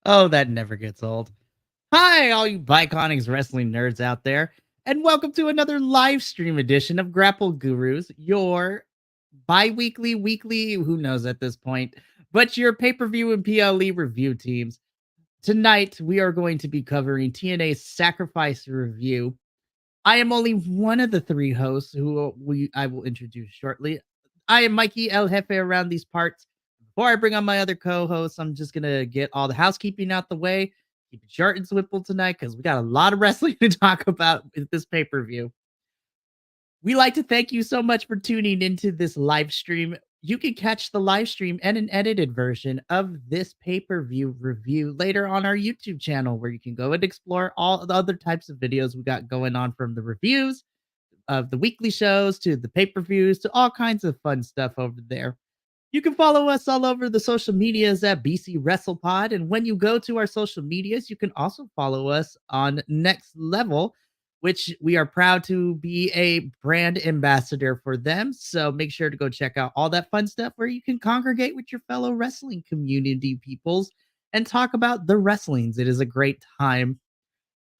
Oh, that never gets old. Hi, all you Bi-Conics Wrestling nerds out there, and welcome to another live stream edition of Grapple Gurus, your bi-weekly, weekly, who knows at this point, but your pay-per-view and PLE review teams. Tonight, we are going to be covering TNA Sacrifice review. I am only one of the three hosts who I will introduce shortly. I am Mikey El Jefe around these parts. Before I bring on my other co-hosts, I'm just gonna get all the housekeeping out the way. Keep it short and simple tonight because we got a lot of wrestling to talk about with this pay-per-view. We like to thank you so much for tuning into this live stream. You can catch the live stream and an edited version of this pay-per-view review later on our YouTube channel, where you can go and explore all the other types of videos we got going on, from the reviews of the weekly shows to the pay-per-views to all kinds of fun stuff over there. You can follow us all over the social medias at BC WrestlePod. And when you go to our social medias, you can also follow us on Next Level, which we are proud to be a brand ambassador for them. So make sure to go check out all that fun stuff where you can congregate with your fellow wrestling community peoples and talk about the wrestlings. It is a great time.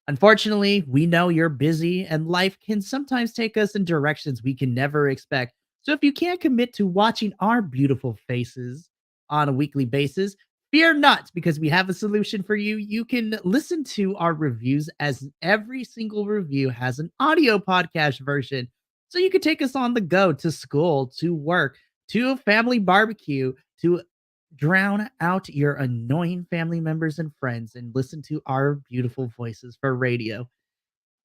Unfortunately, we know you're busy and life can sometimes take us in directions we can never expect. So if you can't commit to watching our beautiful faces on a weekly basis, fear not, because we have a solution for you. You can listen to our reviews, as every single review has an audio podcast version. So you can take us on the go to school, to work, to a family barbecue, to drown out your annoying family members and friends and listen to our beautiful voices for radio.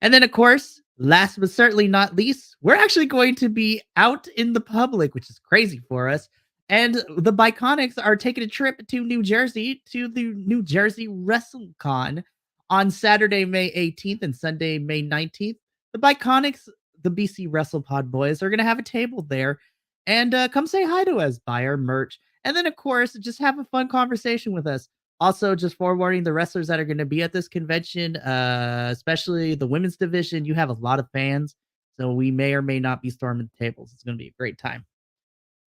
And then, of course, last but certainly not least, we're actually going to be out in the public, which is crazy for us. And the Bi-Conics are taking a trip to New Jersey to the New Jersey WrestleCon on Saturday, May 18th and Sunday, May 19th. The Bi-Conics, the BC WrestlePod boys, are going to have a table there, and come say hi to us, buy our merch. And then, of course, just have a fun conversation with us. Also, just forewarning the wrestlers that are going to be at this convention, especially the women's division, you have a lot of fans. So we may or may not be storming the tables. It's going to be a great time.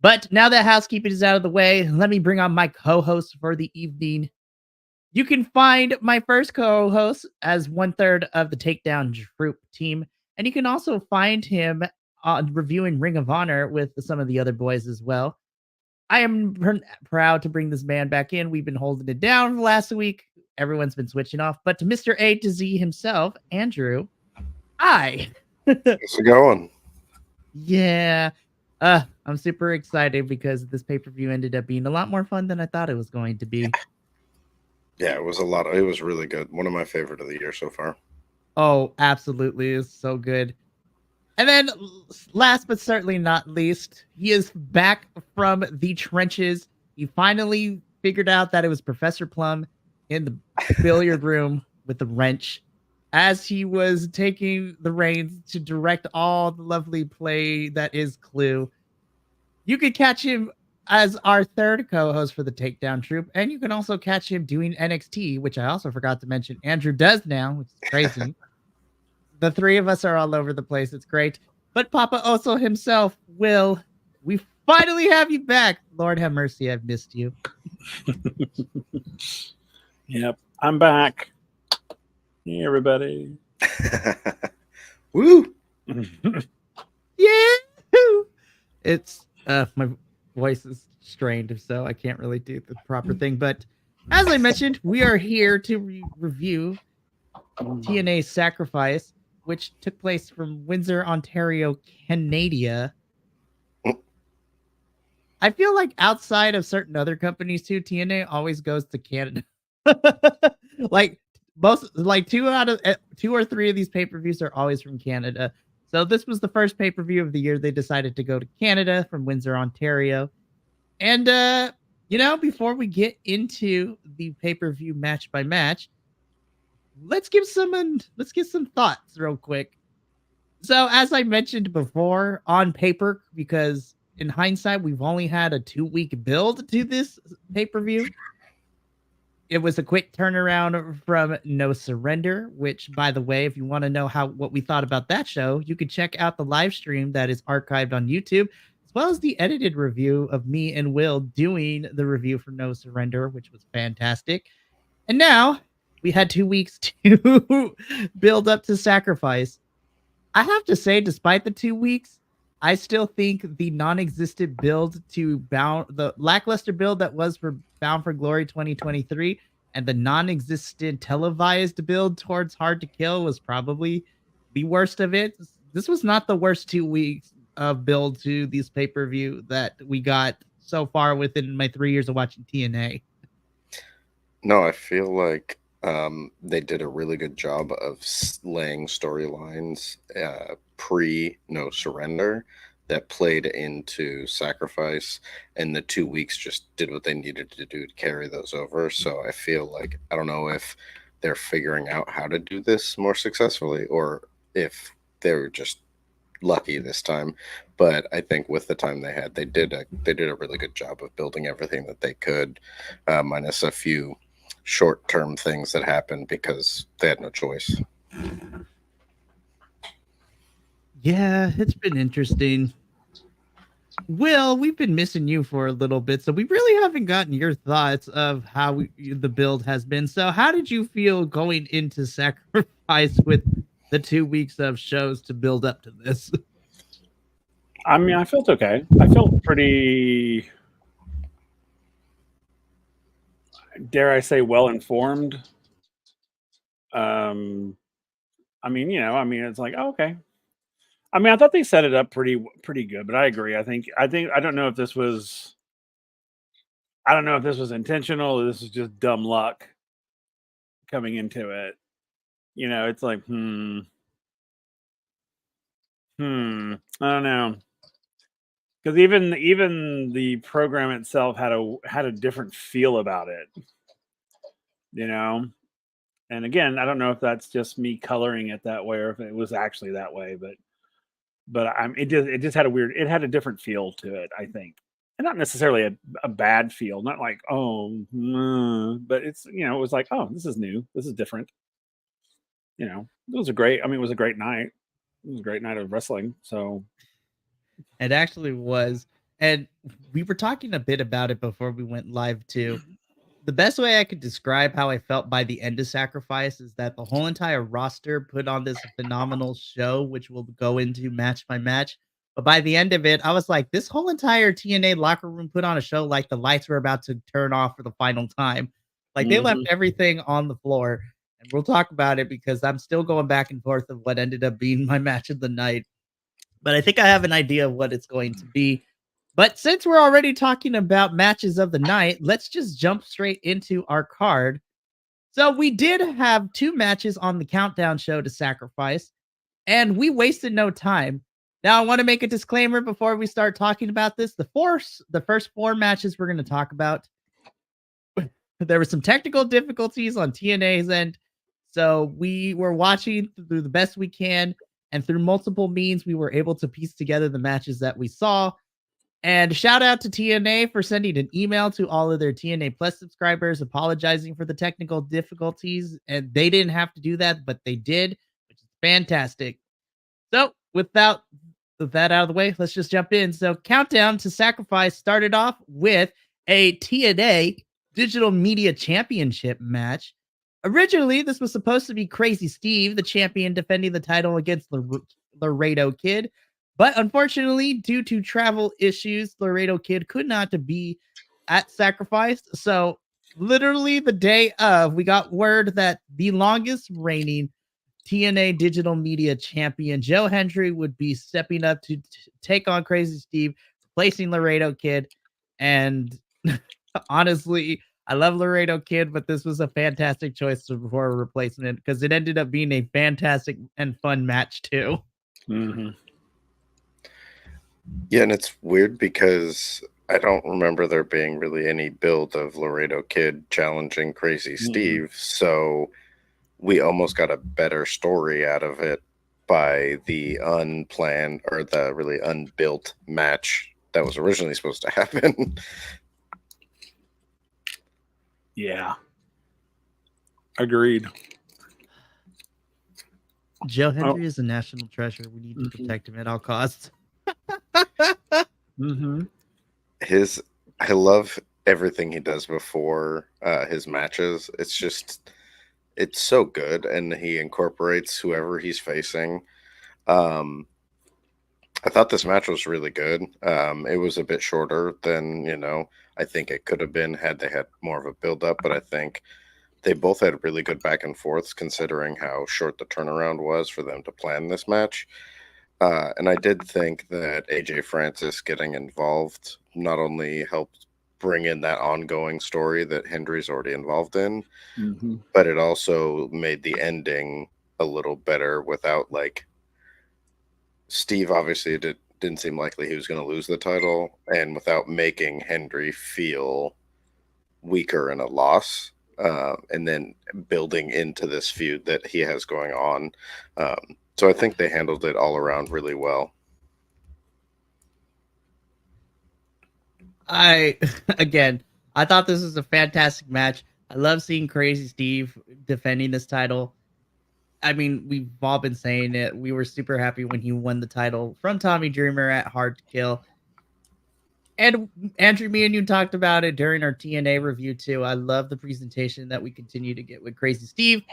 But now that housekeeping is out of the way, let me bring on my co-host for the evening. You can find my first co-host as 1/3 of the Takedown Troop team. And you can also find him reviewing Ring of Honor with some of the other boys as well. I am proud to bring this man back in. We've been holding it down last week. Everyone's been switching off. But to Mr. A to Z himself, Andrew, hi. How's it going? Yeah. I'm super excited because this pay-per-view ended up being a lot more fun than I thought it was going to be. Yeah, it was a lot. It was really good. One of my favorite of the year so far. Oh, absolutely. It's so good. And then, last but certainly not least, he is back from the trenches. He finally figured out that it was Professor Plum in the billiard room with the wrench, as he was taking the reins to direct all the lovely play that is Clue. You could catch him as our third co-host for the Takedown Troop, and you can also catch him doing NXT, which I also forgot to mention Andrew does now, which is crazy. The three of us are all over the place. It's great. But Papa Oso himself, Will, we finally have you back. Lord have mercy, I've missed you. Yep, I'm back. Hey, everybody. Woo! Yeah! It's, my voice is strained, so I can't really do the proper thing. But as I mentioned, we are here to review TNA Sacrifice, which took place from Windsor, Ontario, Canada. I feel like outside of certain other companies too, TNA always goes to Canada. Like two or three of these pay-per-views are always from Canada. So this was the first pay-per-view of the year they decided to go to Canada from Windsor, Ontario. And before we get into the pay-per-view match by match, let's get some thoughts real quick. So as I mentioned before, on paper, because in hindsight, we've only had a 2-week build to this pay-per-view. It was a quick turnaround from No Surrender, which, by the way, if you want to know what we thought about that show, you can check out the live stream that is archived on YouTube, as well as the edited review of me and Will doing the review for No Surrender, which was fantastic. And now we had 2 weeks to build up to Sacrifice. I have to say, despite the 2 weeks, I still think the non-existent build to the lackluster build that was for Bound for Glory 2023 and the non-existent televised build towards Hard to Kill was probably the worst of it. This was not the worst 2 weeks of build to these pay-per-view that we got so far within my 3 years of watching TNA. No, I feel like they did a really good job of laying storylines pre No Surrender that played into Sacrifice, and the 2 weeks just did what they needed to do to carry those over. So I feel like, I don't know if they're figuring out how to do this more successfully or if they're just lucky this time, but I think with the time they had, they did a really good job of building everything that they could, minus a few short-term things that happened because they had no choice. Yeah, it's been interesting. Will, we've been missing you for a little bit, so we really haven't gotten your thoughts of how the build has been. So how did you feel going into Sacrifice with the 2 weeks of shows to build up to this? I mean, I felt okay. I felt pretty, dare I say, well-informed. I mean, it's like, oh, okay. I mean, I thought they set it up pretty good, but I agree. I think I don't know if this was intentional or this is just dumb luck coming into it. It's like, I don't know. Because even the program itself had a different feel about it, And again, I don't know if that's just me coloring it that way or if it was actually that way, but it just had a different feel to it, I think, and not necessarily a bad feel, not like but it's it was like, oh, this is new, this is different. It was a great night. It was a great night of wrestling. So it actually was, and we were talking a bit about it before we went live too. The best way I could describe how I felt by the end of Sacrifice is that the whole entire roster put on this phenomenal show, which we'll go into match by match. But by the end of it, I was like, this whole entire TNA locker room put on a show like the lights were about to turn off for the final time. Like they left everything on the floor. And we'll talk about it because I'm still going back and forth of what ended up being my match of the night. But I think I have an idea of what it's going to be. But since we're already talking about matches of the night, let's just jump straight into our card. So we did have 2 matches on the countdown show to Sacrifice, and we wasted no time. Now, I want to make a disclaimer before we start talking about this. The first 4 matches we're going to talk about, there were some technical difficulties on TNA's end, so we were watching through the best we can, and through multiple means, we were able to piece together the matches that we saw. And shout out to TNA for sending an email to all of their TNA Plus subscribers apologizing for the technical difficulties. And they didn't have to do that, but they did, which is fantastic. So with that out of the way, let's just jump in. So Countdown to Sacrifice started off with a TNA Digital Media Championship match. Originally, this was supposed to be Crazy Steve, the champion, defending the title against Laredo Kid. But unfortunately, due to travel issues, Laredo Kid could not be at Sacrifice. So literally the day of, we got word that the longest reigning TNA Digital Media Champion, Joe Hendry, would be stepping up to take on Crazy Steve, replacing Laredo Kid. And honestly, I love Laredo Kid, but this was a fantastic choice for a replacement because it ended up being a fantastic and fun match too. Yeah, and it's weird because I don't remember there being really any build of Laredo Kid challenging Crazy Steve, so we almost got a better story out of it by the unplanned or the really unbuilt match that was originally supposed to happen. Yeah. Agreed. Joe Hendry is a national treasure. We need to protect him at all costs. I love everything he does before his matches. It's so good, and he incorporates whoever he's facing. I thought this match was really good. It was a bit shorter than, I think it could have been had they had more of a build-up, but I think they both had really good back and forths considering how short the turnaround was for them to plan this match. And I did think that AJ Francis getting involved not only helped bring in that ongoing story that Hendry's already involved in, but it also made the ending a little better without, like, Steve obviously didn't seem likely he was going to lose the title, and without making Hendry feel weaker in a loss, and then building into this feud that he has going on. So I think they handled it all around really well. I thought this was a fantastic match. I love seeing Crazy Steve defending this title. I mean, we've all been saying it. We were super happy when he won the title from Tommy Dreamer at Hard to Kill. And Andrew, me and you talked about it during our TNA review too. I love the presentation that we continue to get with Crazy Steve.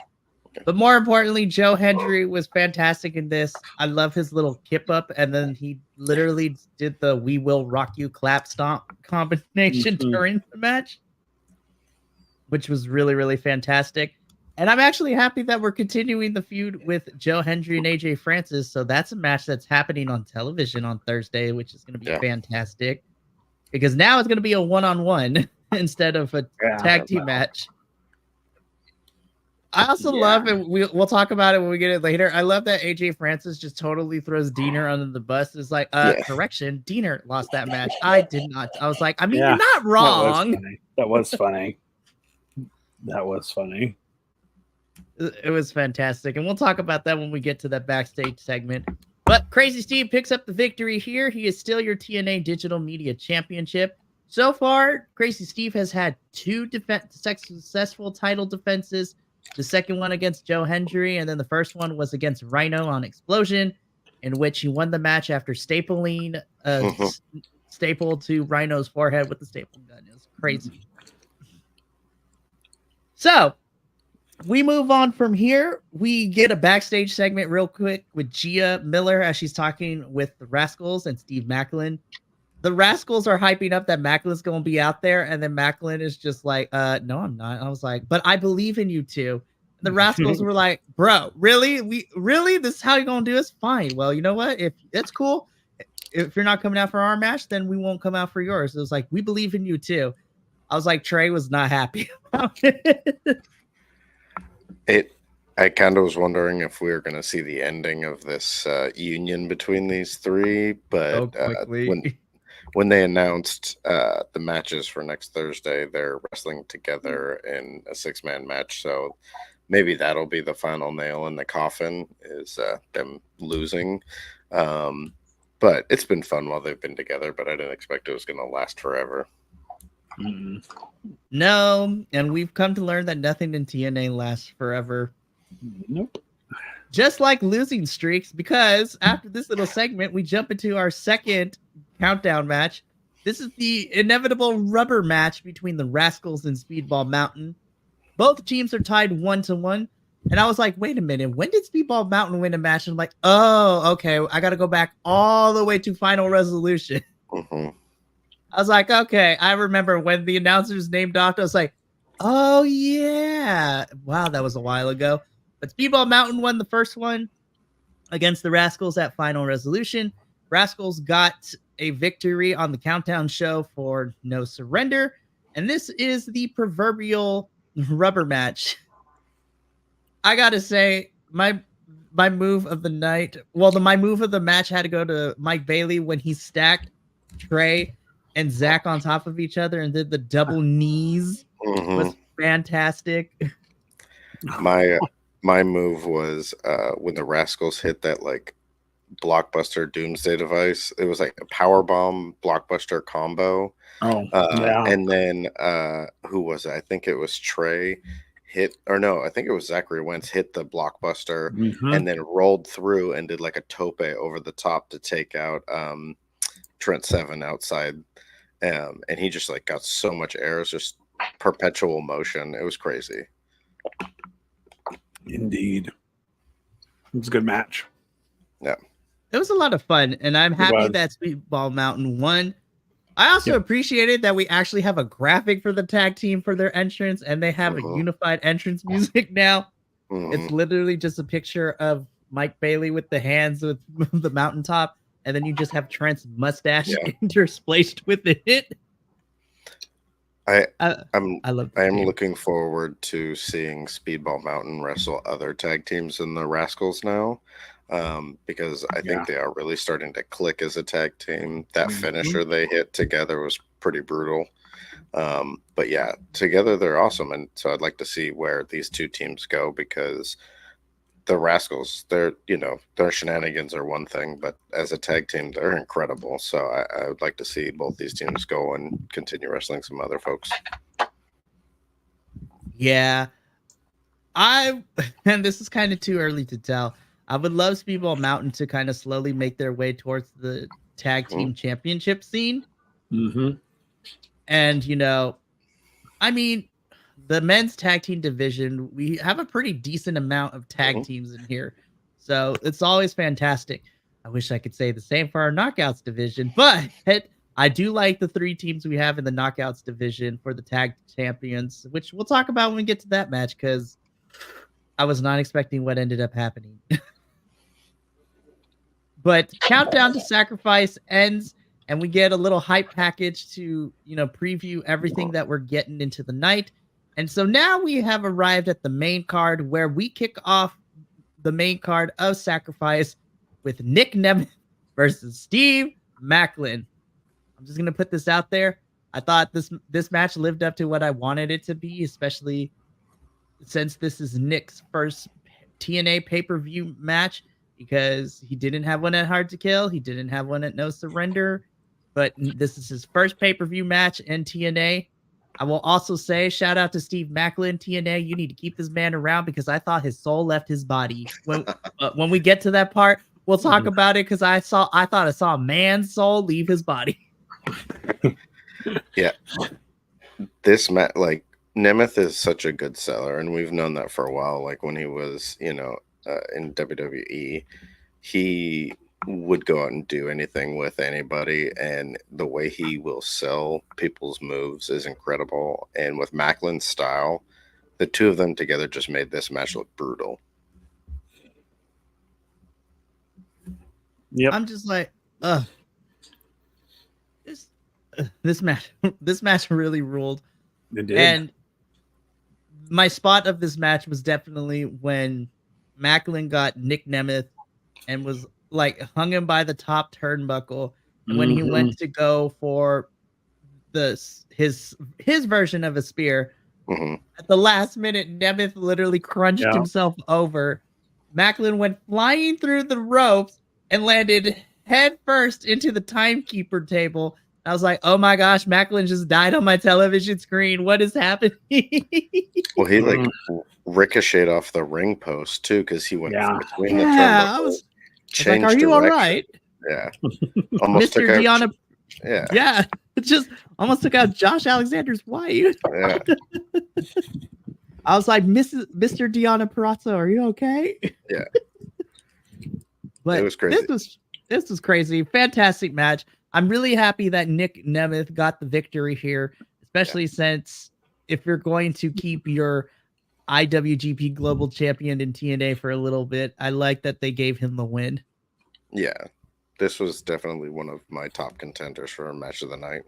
But more importantly, Joe Hendry was fantastic in this. I love his little kip up, and then he literally did the "We Will Rock You" clap stomp combination during the match, which was really, really fantastic. And I'm actually happy that we're continuing the feud with Joe Hendry and AJ Francis. So that's a match that's happening on television on Thursday, which is going to be fantastic. Because now it's going to be a one-on-one instead of a tag team match. I also love, and we'll talk about it when we get it later. I love that AJ Francis just totally throws Diener under the bus. It's like, correction, Diener lost that match. I did not. I was like, I mean, you're not wrong. That was funny. It was fantastic. And we'll talk about that when we get to that backstage segment. But Crazy Steve picks up the victory here. He is still your TNA Digital Media Championship. So far, Crazy Steve has had 2 successful title defenses. The second one against Joe Hendry, and then the first one was against Rhino on Explosion, in which he won the match after stapling staple to Rhino's forehead with the stapling gun. It was crazy. So we move on from here. We get a backstage segment real quick with Gia Miller as she's talking with the Rascals and Steve Macklin. The Rascals are hyping up that Macklin's going to be out there, and then Macklin is just like, no, I'm not. I was like, but I believe in you too. The Rascals were like, bro, really? This is how you're going to do this? Fine. Well, you know what? If it's cool. If you're not coming out for our match, then we won't come out for yours. It was like, we believe in you too. I was like, Trey was not happy about it. I kind of was wondering if we were going to see the ending of this union between these three, but when they announced the matches for next Thursday, they're wrestling together in a 6-man match. So maybe that'll be the final nail in the coffin, is them losing. But it's been fun while they've been together, but I didn't expect it was going to last forever. No, and we've come to learn that nothing in TNA lasts forever. Nope. Just like losing streaks, because after this little segment, we jump into our second countdown match. This is the inevitable rubber match between the Rascals and Speedball Mountain. Both teams are tied 1-1. And I was like, wait a minute, when did Speedball Mountain win a match? And I'm like, oh, okay, I got to go back all the way to Final Resolution. I was like, okay, I remember when the announcers named off. I was like, oh, yeah. Wow, that was a while ago. But Speedball Mountain won the first one against the Rascals at Final Resolution. Rascals got a victory on the Countdown show for No Surrender. And this is the proverbial rubber match. I got to say, my move of the night, my move of the match had to go to Mike Bailey when he stacked Trey and Zach on top of each other and did the double knees. It was fantastic. My move was when the Rascals hit that like blockbuster doomsday device. It was like a powerbomb blockbuster combo. And then who was it? I think it was Trey I think it was Zachary Wentz hit the blockbuster and then rolled through and did like a tope over the top to take out Trent Seven outside. and he just like got so much air. It was just perpetual motion. It was crazy. Indeed. It was a good match. Yeah. It was a lot of fun, and I'm happy that Speedball Mountain won. I also appreciated that we actually have a graphic for the tag team for their entrance, and they have a unified entrance music now. It's literally just a picture of Mike Bailey with the hands with the mountaintop, and then you just have Trent's mustache interspliced with it. I am looking forward to seeing Speedball Mountain wrestle other tag teams in the Rascals now, because I think they are really starting to click as a tag team. That finisher they hit together was pretty brutal. But yeah, together they're awesome, and so I'd like to see where these two teams go, because the Rascals, their shenanigans are one thing, but as a tag team, they're incredible. So I would like to see both these teams go and continue wrestling some other folks. Yeah, and this is kind of too early to tell. I would love Speedball Mountain to kind of slowly make their way towards the tag team championship scene. And, I mean, the men's tag team division, we have a pretty decent amount of tag teams in here. So it's always fantastic. I wish I could say the same for our knockouts division, but I do like the 3 teams we have in the knockouts division for the tag champions, which we'll talk about when we get to that match, because I was not expecting what ended up happening. But Countdown to Sacrifice ends, and we get a little hype package to, preview everything that we're getting into the night. And so now we have arrived at the main card, where we kick off the main card of Sacrifice with Nick Nemeth versus Steve Macklin. I'm just going to put this out there. I thought this match lived up to what I wanted it to be, especially since this is Nick's first TNA pay-per-view match, because he didn't have one at Hard to Kill. He didn't have one at No Surrender, but this is his first pay-per-view match in TNA. I will also say, shout out to Steve Macklin, TNA. You need to keep this man around, because I thought his soul left his body. When we get to that part, we'll talk about it, because I thought I saw a man's soul leave his body. Yeah, this match, like, Nemeth is such a good seller, and we've known that for a while. Like, when he was, in WWE, he would go out and do anything with anybody, and the way he will sell people's moves is incredible. And with Macklin's style, the two of them together just made this match look brutal. Yep. I'm just like, this match really ruled. It did. And my spot of this match was definitely when Macklin got Nick Nemeth and was like hung him by the top turnbuckle, and when he went to go for his version of a spear, at the last minute, Nemeth literally crunched himself over. Macklin went flying through the ropes and landed head first into the timekeeper table. I was like, oh my gosh, Macklin just died on my television screen. What is happening? Well, he like ricocheted off the ring post too, because he went between the turnbuckles. I was like, are you all right? Yeah. Almost Mr. Deanna. Yeah. It just almost took out Josh Alexander's wife. Yeah. I was like, Mr. Deanna Perazzo, are you okay? Yeah. But it was crazy. This was crazy. Fantastic match. I'm really happy that Nick Nemeth got the victory here, especially since if you're going to keep your IWGP Global Champion in TNA for a little bit, I like that they gave him the win. Yeah, this was definitely one of my top contenders for a match of the night.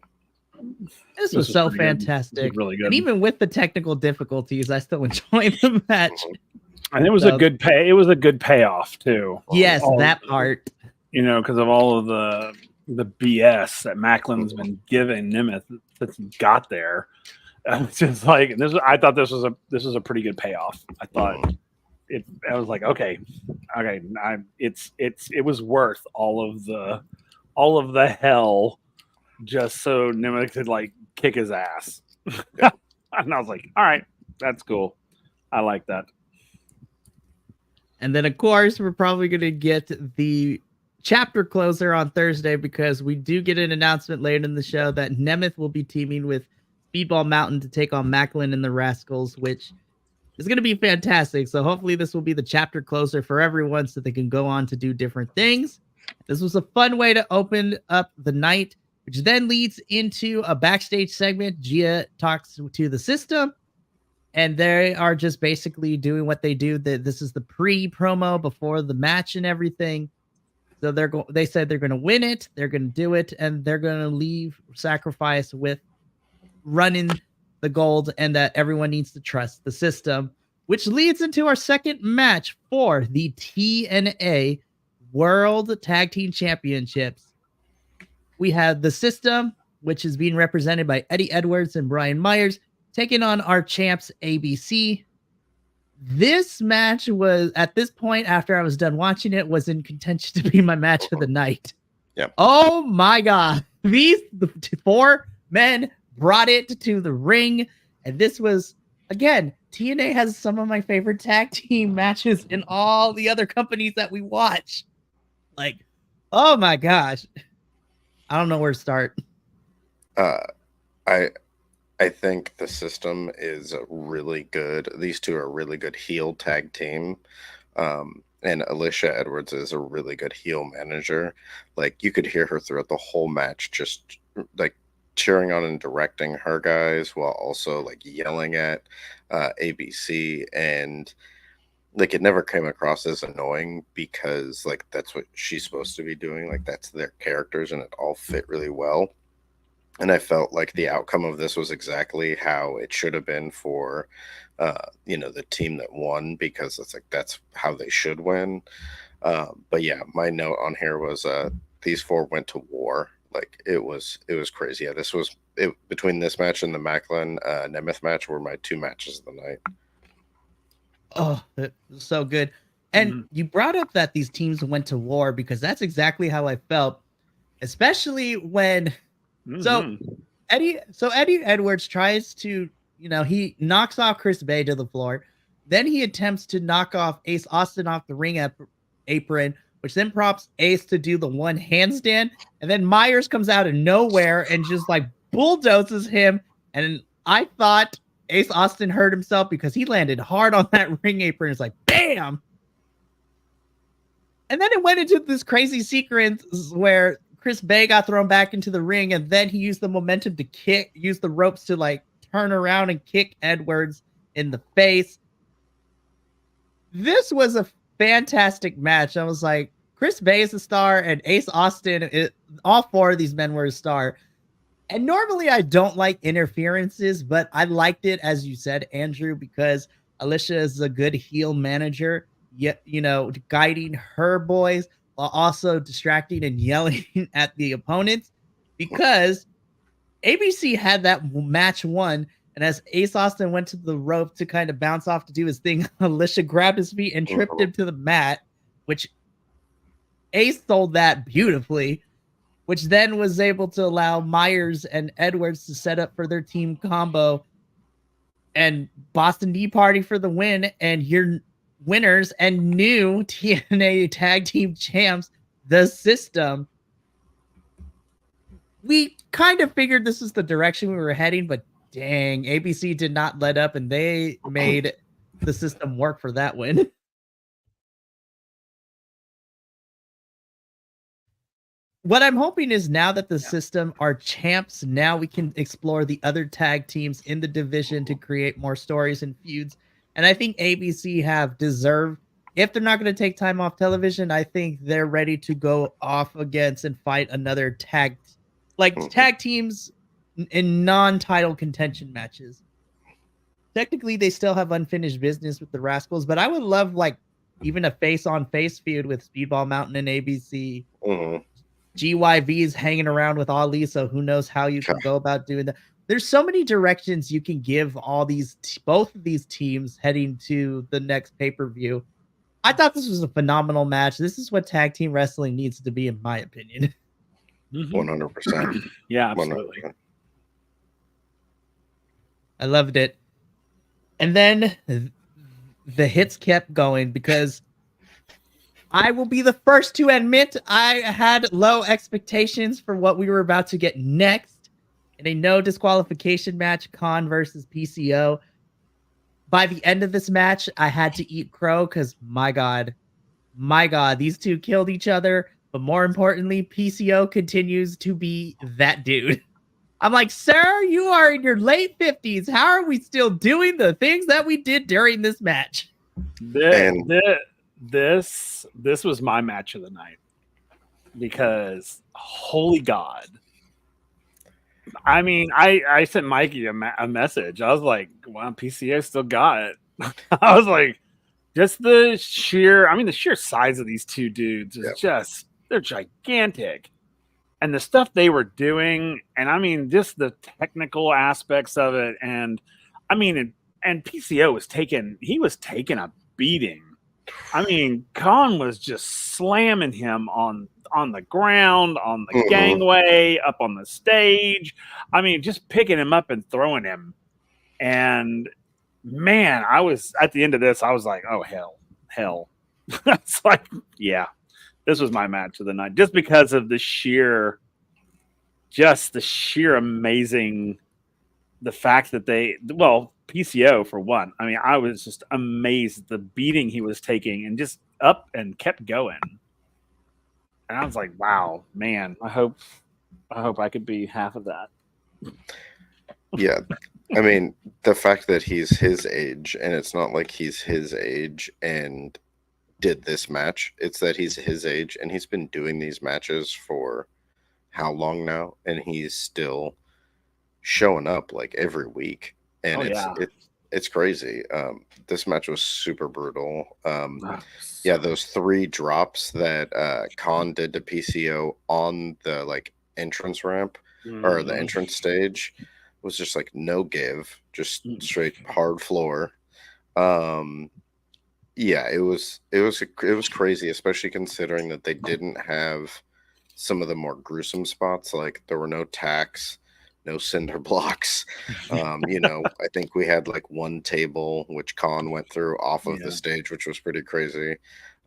This was so fantastic. Really good. And even with the technical difficulties, I still enjoyed the match. And it was a good pay. It was a good payoff too. Yes, that part. Because of all of the BS that Macklin's been giving Nemeth since he got there. It's just like this. I thought this was a pretty good payoff. I thought it. I was like, okay. It was worth all of the hell just so Nemeth could like kick his ass. And I was like, all right, that's cool. I like that. And then of course we're probably gonna get the chapter closer on Thursday because we do get an announcement later in the show that Nemeth will be teaming with Speedball Mountain to take on Macklin and the Rascals, which is going to be fantastic. So hopefully this will be the chapter closer for everyone so they can go on to do different things. This was a fun way to open up the night, which then leads into a backstage segment. Gia talks to the system, and they are just basically doing what they do. This is the pre-promo before the match and everything. So they said they're going to win it, they're going to do it, and they're going to leave Sacrifice with running the gold and that everyone needs to trust the system, which leads into our second match for the TNA World Tag Team Championships. We have the system, which is being represented by Eddie Edwards and Brian Myers, taking on our champs ABC. This match was, at this point, after I was done watching it, was in contention to be my match of the night. Yep. Oh my God. The four men brought it to the ring. And this was, again, TNA has some of my favorite tag team matches in all the other companies that we watch. Like, oh my gosh. I don't know where to start. I think the system is really good. These two are a really good heel tag team. And Alicia Edwards is a really good heel manager. Like, you could hear her throughout the whole match, just like cheering on and directing her guys while also like yelling at ABC. And like, it never came across as annoying because like that's what she's supposed to be doing. Like, that's their characters and it all fit really well. And I felt like the outcome of this was exactly how it should have been for, the team that won, because it's like, that's how they should win. But yeah, my note on here was these four went to war. Like, it was crazy. Yeah, this was between this match and the Macklin Nemeth match were my two matches of the night. Oh, it was so good. And you brought up that these teams went to war because that's exactly how I felt, especially when So Eddie Edwards tries to, he knocks off Chris Bay to the floor. Then he attempts to knock off Ace Austin off the ring apron, which then prompts Ace to do the one handstand. And then Myers comes out of nowhere and just like bulldozes him. And I thought Ace Austin hurt himself because he landed hard on that ring apron. It's like, bam. And then it went into this crazy sequence where Chris Bay got thrown back into the ring, and then he used the momentum to use the ropes to like turn around and kick Edwards in the face. This was a fantastic match. I was like, Chris Bay is a star, and Ace Austin, all four of these men were a star. And normally I don't like interferences, but I liked it, as you said, Andrew, because Alicia is a good heel manager, yet, guiding her boys while also distracting and yelling at the opponents, because ABC had that match won. And as Ace Austin went to the rope to kind of bounce off to do his thing, Alicia grabbed his feet and tripped him to the mat, which Ace sold that beautifully, which then was able to allow Myers and Edwards to set up for their team combo and Boston Tea Party for the win. And your winners and new TNA tag team champs, the system. We kind of figured this is the direction we were heading, but dang, ABC did not let up, and they made the system work for that win. What I'm hoping is now that the system are champs, now we can explore the other tag teams in the division to create more stories and feuds. And I think ABC have deserved, if they're not going to take time off television, I think they're ready to go off against and fight another tag teams in non-title contention matches. Technically, they still have unfinished business with the Rascals, but I would love like even a face-on-face feud with Speedball Mountain and ABC. GYV is hanging around with Ali, so who knows how you can go about doing that. There's so many directions you can give all these, both of these teams heading to the next pay-per-view. I thought this was a phenomenal match. This is what tag team wrestling needs to be, in my opinion. 100%. Yeah, absolutely. 100%. I loved it. And then the hits kept going because I will be the first to admit I had low expectations for what we were about to get next in a no disqualification match, Khan versus PCO. By the end of this match, I had to eat crow because my God, these two killed each other. But more importantly, PCO continues to be that dude. I'm like, sir, you are in your late 50s. How are we still doing the things that we did during this match? This was my match of the night because holy God. I mean, I sent Mikey a message. I was like, wow, PCO still got it. I was like, just the sheer size of these two dudes is just, they're gigantic. And the stuff they were doing, and I mean, just the technical aspects of it. And I mean, and PCO was taking a beating. I mean, Khan was just slamming him on the ground, on the gangway, up on the stage. I mean, just picking him up and throwing him. And man, I was at the end of this, I was like, oh, hell. It's like, yeah, this was my match of the night just because of the sheer amazing, the fact that PCO for one. I mean, I was just amazed at the beating he was taking and just up and kept going. And I was like, wow, man, I hope I could be half of that. Yeah. I mean, the fact that he's his age, and it's not like he's his age and did this match. It's that he's his age and he's been doing these matches for how long now? And he's still showing up like every week. And it's crazy. This match was super brutal. Yeah, those 3 drops that Khan did to PCO on the like entrance ramp or the entrance stage was just like no give, just straight hard floor. Yeah, it was crazy, especially considering that they didn't have some of the more gruesome spots. Like there were no tacks, no cinder blocks. You know, I think we had like one table which Khan went through off of the stage, which was pretty crazy.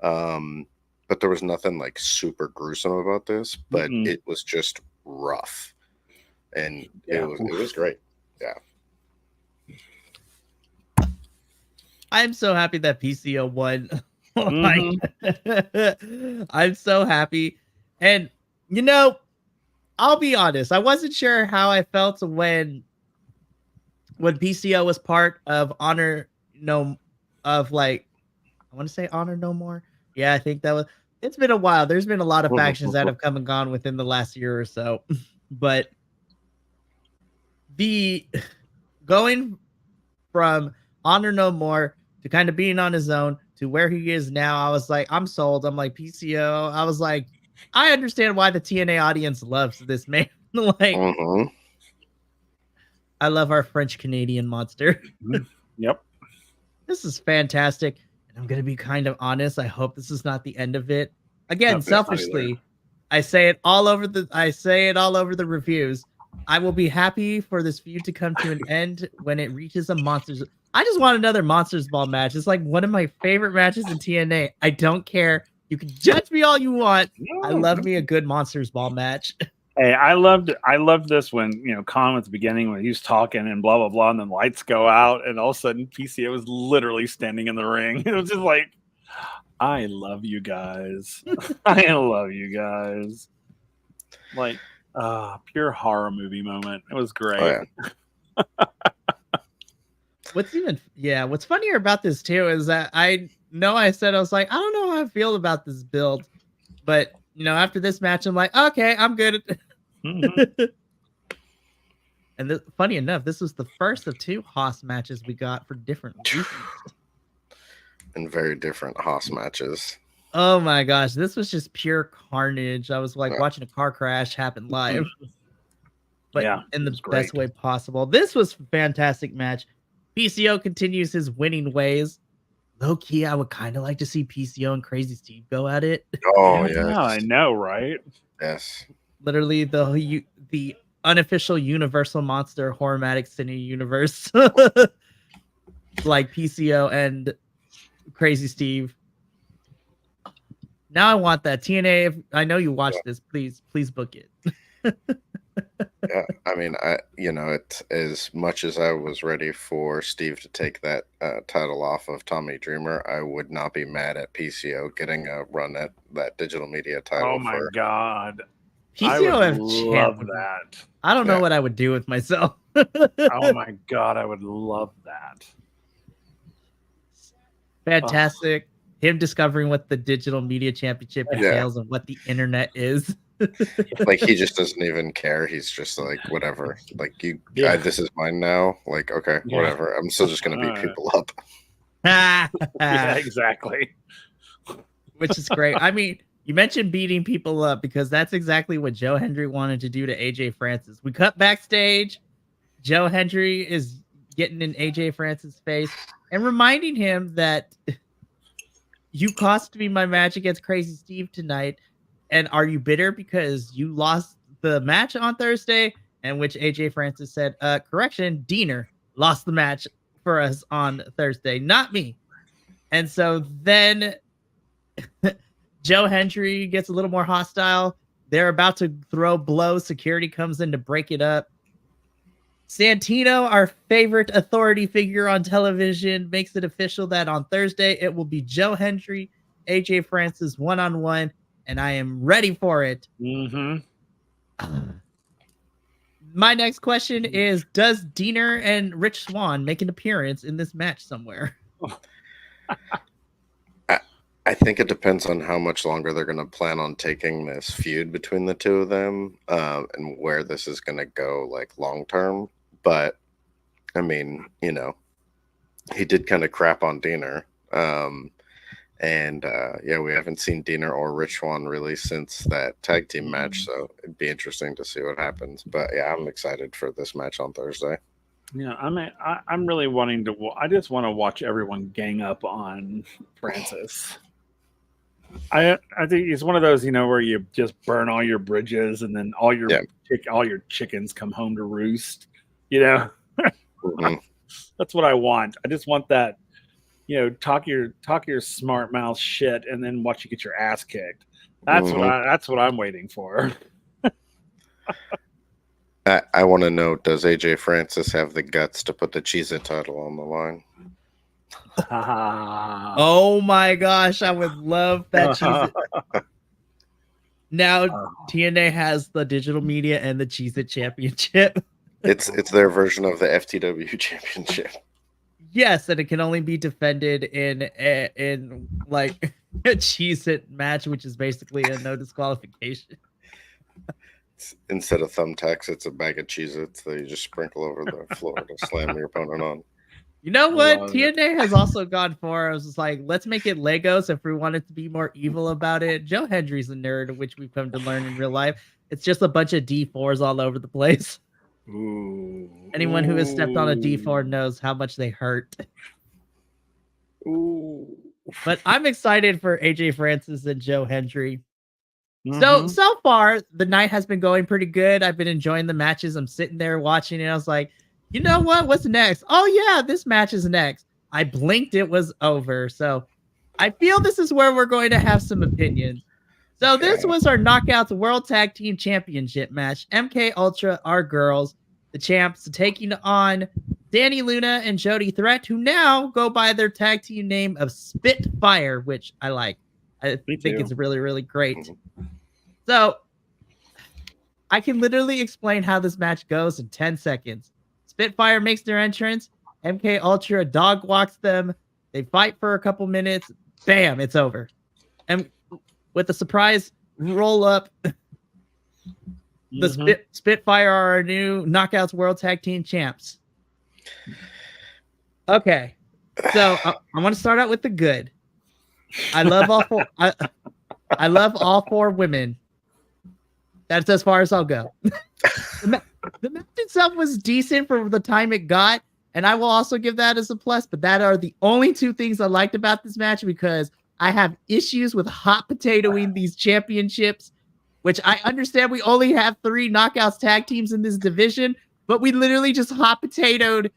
But there was nothing like super gruesome about this, but it was just rough. And it was great. Yeah. I'm so happy that PCO won. I'm so happy. And, you know, I'll be honest. I wasn't sure how I felt when PCO was part of Honor No More. Yeah, I think that was. It's been a while. There's been a lot of factions that have come and gone within the last year or so. But the going from Honor No More to kind of being on his own to where he is now, I was like, I'm sold. I'm like, PCO. I was like, I understand why the TNA audience loves this man. Like, I love our French Canadian monster. Yep. This is fantastic. And I'm going to be kind of honest. I hope this is not the end of it. Again, selfishly, I say it all over the reviews. I will be happy for this feud to come to an end when it reaches a Monsters. I just want another Monsters Ball match. It's like one of my favorite matches in TNA. I don't care. You can judge me all you want. I love me a good Monsters Ball match. Hey, I loved this when, you know, Khan at the beginning when he was talking and blah, blah, blah, and then lights go out and all of a sudden PCO was literally standing in the ring. It was just like, I love you guys. I love you guys. Like, pure horror movie moment. It was great. Oh, yeah. What's funnier about this too is that I was like, I don't know how I feel about this build, but you know, after this match, I'm like, okay, I'm good. And funny enough, this was the first of 2 Haas matches we got for different reasons. And very different Haas matches. Oh my gosh, this was just pure carnage. I was like watching a car crash happen live, but in the best way possible. This was a fantastic match. PCO continues his winning ways. Low key, I would kind of like to see PCO and Crazy Steve go at it. Oh yeah, I know, right? Yes. Literally the unofficial Universal Monster Hormatic Cine universe, like PCO and Crazy Steve. Now I want that. TNA, if I know you watched this, please book it. Yeah, I mean, it's as much as I was ready for Steve to take that title off of Tommy Dreamer, I would not be mad at PCO getting a run at that digital media title. Oh my god, PCO I have would love champ. that. I don't know what I would do with myself. Oh my god, I would love that. Fantastic. Him discovering what the digital media championship entails and what the internet is. Like, he just doesn't even care. He's just like, whatever. Like, this is mine now. Like, okay, whatever. I'm still just gonna beat people up. Yeah, exactly. Which is great. I mean, you mentioned beating people up because that's exactly what Joe Hendry wanted to do to AJ Francis. We cut backstage. Joe Hendry is getting in AJ Francis' face and reminding him that you cost me my match against Crazy Steve tonight. And are you bitter because you lost the match on Thursday? And which AJ Francis said, correction, Diener lost the match for us on Thursday, not me. And so then Joe Hendry gets a little more hostile. They're about to throw blows. Security comes in to break it up. Santino, our favorite authority figure on television, makes it official that on Thursday it will be Joe Hendry, AJ Francis one-on-one. And I am ready for it. Mm-hmm. My next question is, does Diener and Rich Swann make an appearance in this match somewhere? I think it depends on how much longer they're going to plan on taking this feud between the two of them, and where this is going to go, like, long term. But, I mean, he did kind of crap on Diener. And we haven't seen Diener or Rich Swann really since that tag team match, so it'd be interesting to see what happens. But yeah, I'm excited for this match on Thursday. Yeah, I'm really wanting to. I just want to watch everyone gang up on Francis. I think it's one of those, where you just burn all your bridges and then all your chickens come home to roost. Mm-hmm. That's what I want. I just want that. Talk your smart mouth shit, and then watch you get your ass kicked. That's what I'm waiting for. I want to know: does AJ Francis have the guts to put the Cheez-It title on the line? Oh my gosh, I would love that Cheez-It. Now TNA has the digital media and the Cheez-It championship. It's their version of the FTW championship. Yes, and it can only be defended in like a Cheez-It match, which is basically a no disqualification. Instead of thumbtacks, it's a bag of Cheez-Its that you just sprinkle over the floor to slam your opponent on. You know what? TNA has also gone for. I was just like, let's make it Legos if we wanted to be more evil about it. Joe Hendry's a nerd, which we've come to learn in real life. It's just a bunch of D4s all over the place. Ooh. Anyone who has stepped on a D4 knows how much they hurt. Ooh. But I'm excited for AJ Francis and Joe Hendry. So far, the night has been going pretty good. I've been enjoying the matches. I'm sitting there watching it. I was like, you know what? What's next? Oh, yeah, this match is next. I blinked. It was over. So I feel this is where we're going to have some opinions. So this was our Knockouts World Tag Team Championship match. MK Ultra, our girls, the champs, taking on Danny Luna and Jody Threat, who now go by their tag team name of Spitfire, which I like. I think it's really, really great. So I can literally explain how this match goes in 10 seconds. Spitfire makes their entrance. MK Ultra dog walks them. They fight for a couple minutes. Bam, it's over. And with a surprise roll up, the Spitfire are our new Knockouts World Tag Team champs. Okay, so I want to start out with the good. I love all four. I love all four women. That's as far as I'll go. The match itself was decent for the time it got, and I will also give that as a plus. But that are the only two things I liked about this match, because I have issues with hot potatoing these championships, which I understand we only have 3 Knockouts tag teams in this division, but we literally just hot potatoed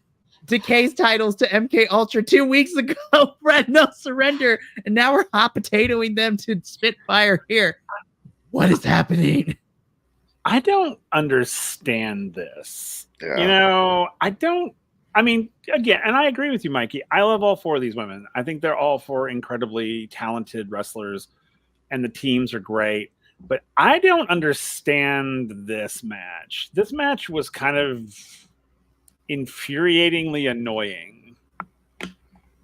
Decay's titles to MK Ultra 2 weeks ago. Brett, no surrender. And now we're hot potatoing them to Spitfire here. What is happening? I don't understand this. Yeah. I mean, again, and I agree with you, Mikey. I love all four of these women. I think they're all four incredibly talented wrestlers, and the teams are great. But I don't understand this match. This match was kind of infuriatingly annoying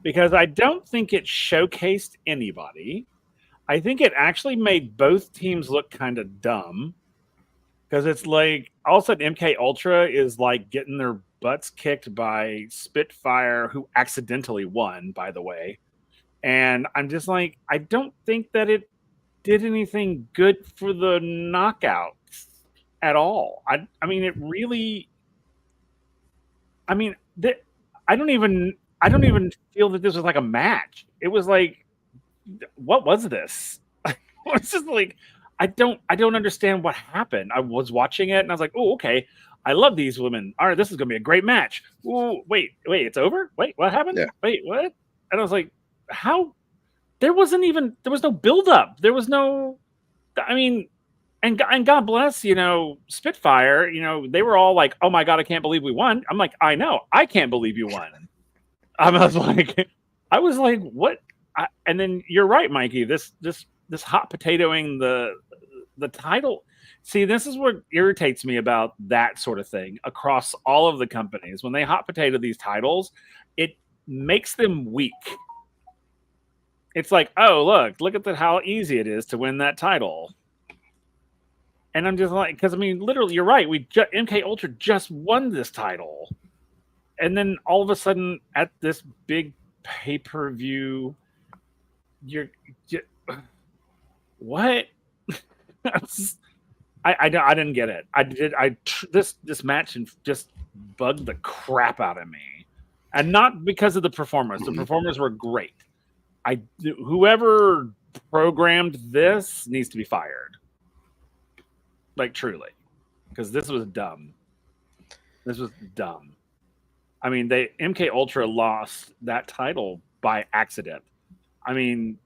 because I don't think it showcased anybody. I think it actually made both teams look kind of dumb because it's like all of a sudden MK Ultra is like getting their butts kicked by Spitfire, who accidentally won, by the way. And I'm just like, I don't think that it did anything good for the knockouts at all. I mean, it really. I mean, I don't even feel that this was like a match. It was like, what was this? It's just like, I don't understand what happened. I was watching it and I was like, oh, okay. I love these women. All right, this is gonna be a great match. Ooh, wait, it's over? Wait, what happened? Yeah. Wait, what? And I was like, how? There was no buildup. There was no, I mean, and God bless, Spitfire, they were all like, oh my God, I can't believe we won. I'm like, I know, I can't believe you won. I was like, what? And then you're right, Mikey, this hot potatoing the title. See, this is what irritates me about that sort of thing across all of the companies. When they hot potato these titles, it makes them weak. It's like, oh, look at how easy it is to win that title. And I'm just like, because I mean, literally, you're right. MK Ultra just won this title, and then all of a sudden, at this big pay-per-view, you're what? I didn't get it. This match just bugged the crap out of me, and not because of the performers. The performers were great. Whoever programmed this needs to be fired. Like, truly, because this was dumb. This was dumb. I mean, MK Ultra lost that title by accident. I mean,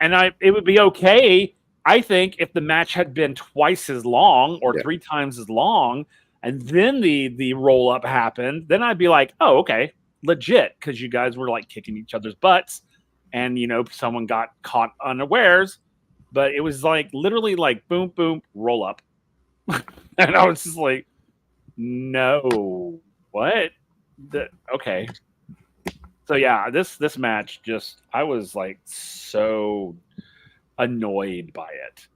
and it would be okay, I think, if the match had been twice as long or 3 times as long, and then the roll up happened. Then I'd be like, oh, okay, legit, because you guys were like kicking each other's butts, and someone got caught unawares. But it was like literally like boom, boom, roll up. And I was just like, no, what? Okay. So yeah, this match I was like so annoyed by it.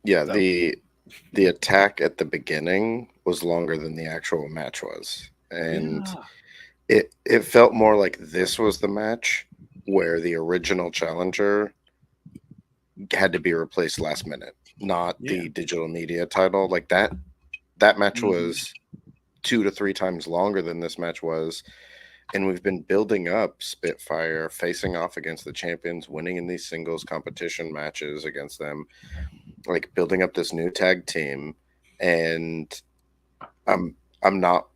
Yeah, so. The attack at the beginning was longer than the actual match was. And it felt more like this was the match where the original challenger had to be replaced last minute, not the digital media title. Like that match was 2 to 3 times longer than this match was, and we've been building up Spitfire facing off against the champions, winning in these singles competition matches against them, like building up this new tag team. And I'm not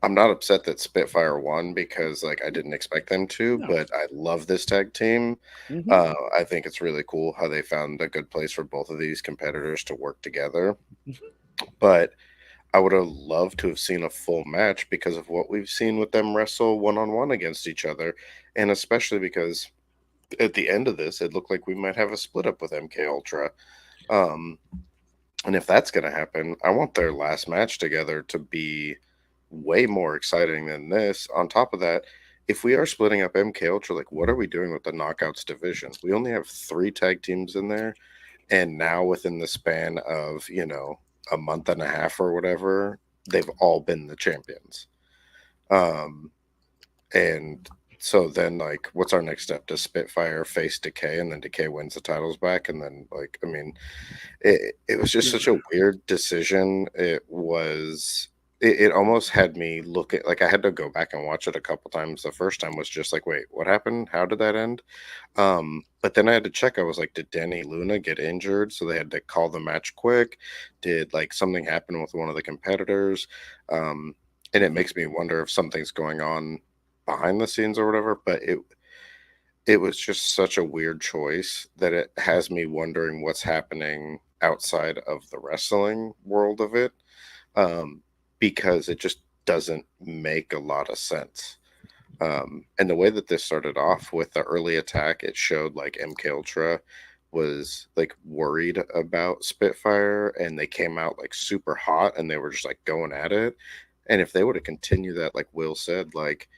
upset that Spitfire won, because like I didn't expect them to, but I love this tag team. I think it's really cool how they found a good place for both of these competitors to work together. But I would have loved to have seen a full match because of what we've seen with them wrestle one-on-one against each other, and especially because at the end of this, it looked like we might have a split up with MK Ultra. And if that's going to happen, I want their last match together to be way more exciting than this. On top of that, if we are splitting up MK Ultra, like what are we doing with the Knockouts division? We only have 3 tag teams in there, and now within the span of a month and a half or whatever, they've all been the champions. And so then like what's our next step? Does Spitfire face Decay, and then Decay wins the titles back? And then like, I mean, it was just such a weird decision. It was it almost had me look at, like, I had to go back and watch it a couple times. The first time was just like, wait, what happened? How did that end? But then I had to check. I was like, did Danny Luna get injured? So they had to call the match quick. Did like something happen with one of the competitors? And it makes me wonder if something's going on behind the scenes or whatever. But it was just such a weird choice that it has me wondering what's happening outside of the wrestling world of it. Because it just doesn't make a lot of sense. And the way that this started off with the early attack, it showed like MK Ultra was like worried about Spitfire, and they came out like super hot and they were just like going at it. And if they would have continued that, like Will said, like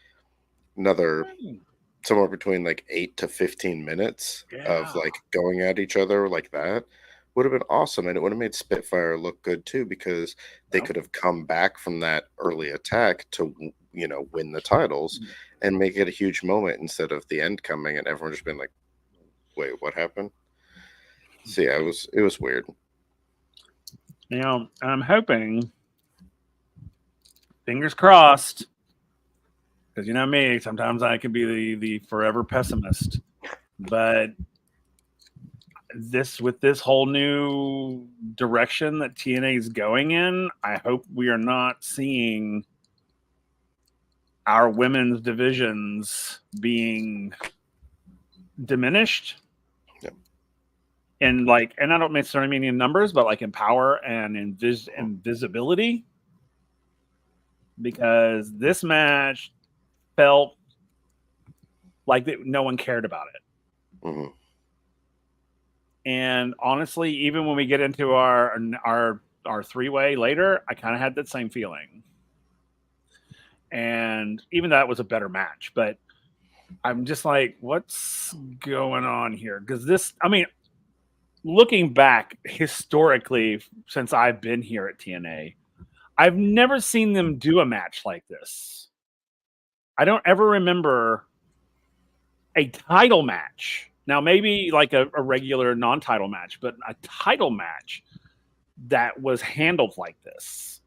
another somewhere between like 8 to 15 minutes of like going at each other like that, would have been awesome. And it would have made Spitfire look good too, because they could have come back from that early attack to, you know, win the titles and make it a huge moment instead of the end coming and everyone just been like, wait, what happened? So yeah, it was weird. You know, I'm hoping, fingers crossed, because you know me, sometimes I can be the forever pessimist, but with this whole new direction that TNA is going in, I hope we are not seeing our women's divisions being diminished. Yep. And I don't necessarily mean in numbers, but like in power and in visibility, because this match felt like no one cared about it. Mm-hmm. And honestly, even when we get into our three-way later, I kind of had that same feeling. And even that was a better match, but I'm just like, what's going on here? Because this, I mean, looking back historically, since I've been here at TNA, I've never seen them do a match like this. I don't ever remember a title match. Now, maybe like a regular non-title match, but a title match that was handled like this.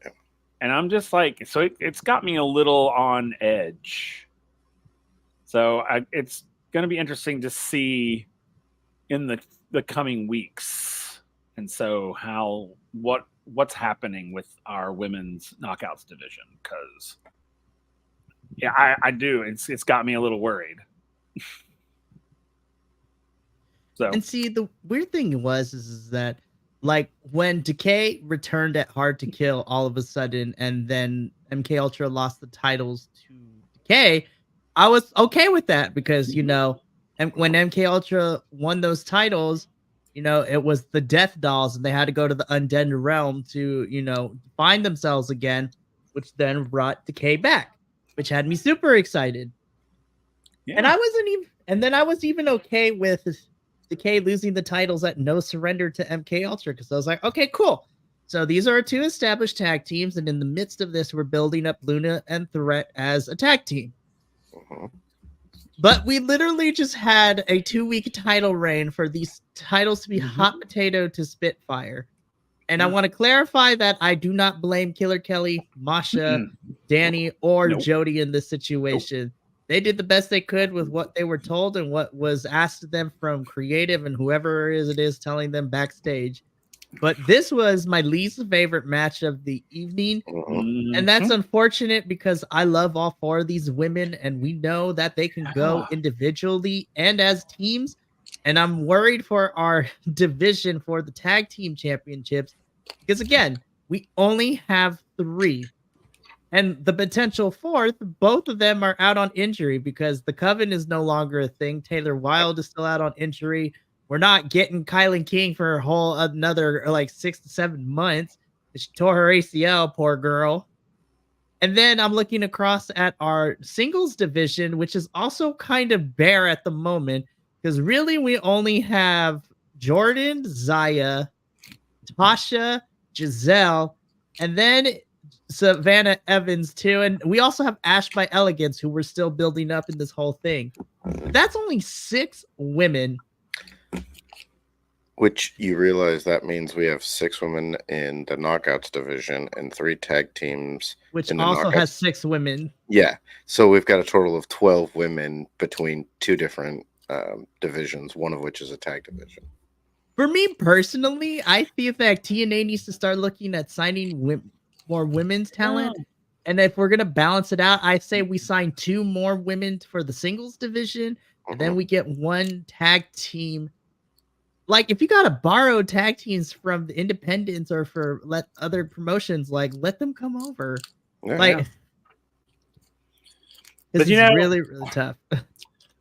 Yeah. And I'm just like, so it's got me a little on edge. So it's going to be interesting to see in the coming weeks. And so what's happening with our women's knockouts division? Because yeah, I do. It's got me a little worried. So. And see, the weird thing is that, like, when Decay returned at Hard to Kill all of a sudden, and then MK Ultra lost the titles to Decay, I was okay with that because, you know, and when MK Ultra won those titles, you know, it was the Death Dolls, and they had to go to the Undead Realm to, you know, find themselves again, which then brought Decay back, which had me super excited. Yeah. And I was even okay with Decay losing the titles at No Surrender to MK Ultra, because I was like, okay, cool. So these are two established tag teams, and in the midst of this, we're building up Luna and Threat as a tag team. Uh-huh. But we literally just had a 2-week title reign for these titles to be hot potato to Spitfire. And I want to clarify that I do not blame Killer Kelly, Masha, Danny, or Jody in this situation. They did the best they could with what they were told and what was asked of them from creative and whoever it is telling them backstage. But this was my least favorite match of the evening. And that's unfortunate because I love all four of these women, and we know that they can go individually and as teams. And I'm worried for our division for the tag team championships because, again, we only have 3. And the potential 4th, both of them are out on injury because the Coven is no longer a thing. Taylor Wilde is still out on injury. We're not getting Kylan King for a whole another like 6 to 7 months. She tore her ACL, poor girl. And then I'm looking across at our singles division, which is also kind of bare at the moment because really we only have Jordan, Zaya, Tasha, Giselle, and then Savannah Evans too, and we also have Ash by Elegance, who we're still building up in this whole thing. That's only 6 women. Which you realize that means we have 6 women in the knockouts division and 3 tag teams. Which in the also knockouts. has 6 women. Yeah. So we've got a total of 12 women between 2 different divisions, one of which is a tag division. For me personally, I feel that TNA needs to start looking at signing more women's talent. Yeah. And if we're going to balance it out, I say we sign 2 more women for the singles division. And then we get 1 tag team. Like, if you got to borrow tag teams from the independents or for other promotions, like, let them come over. Yeah. Like, this is really, really tough.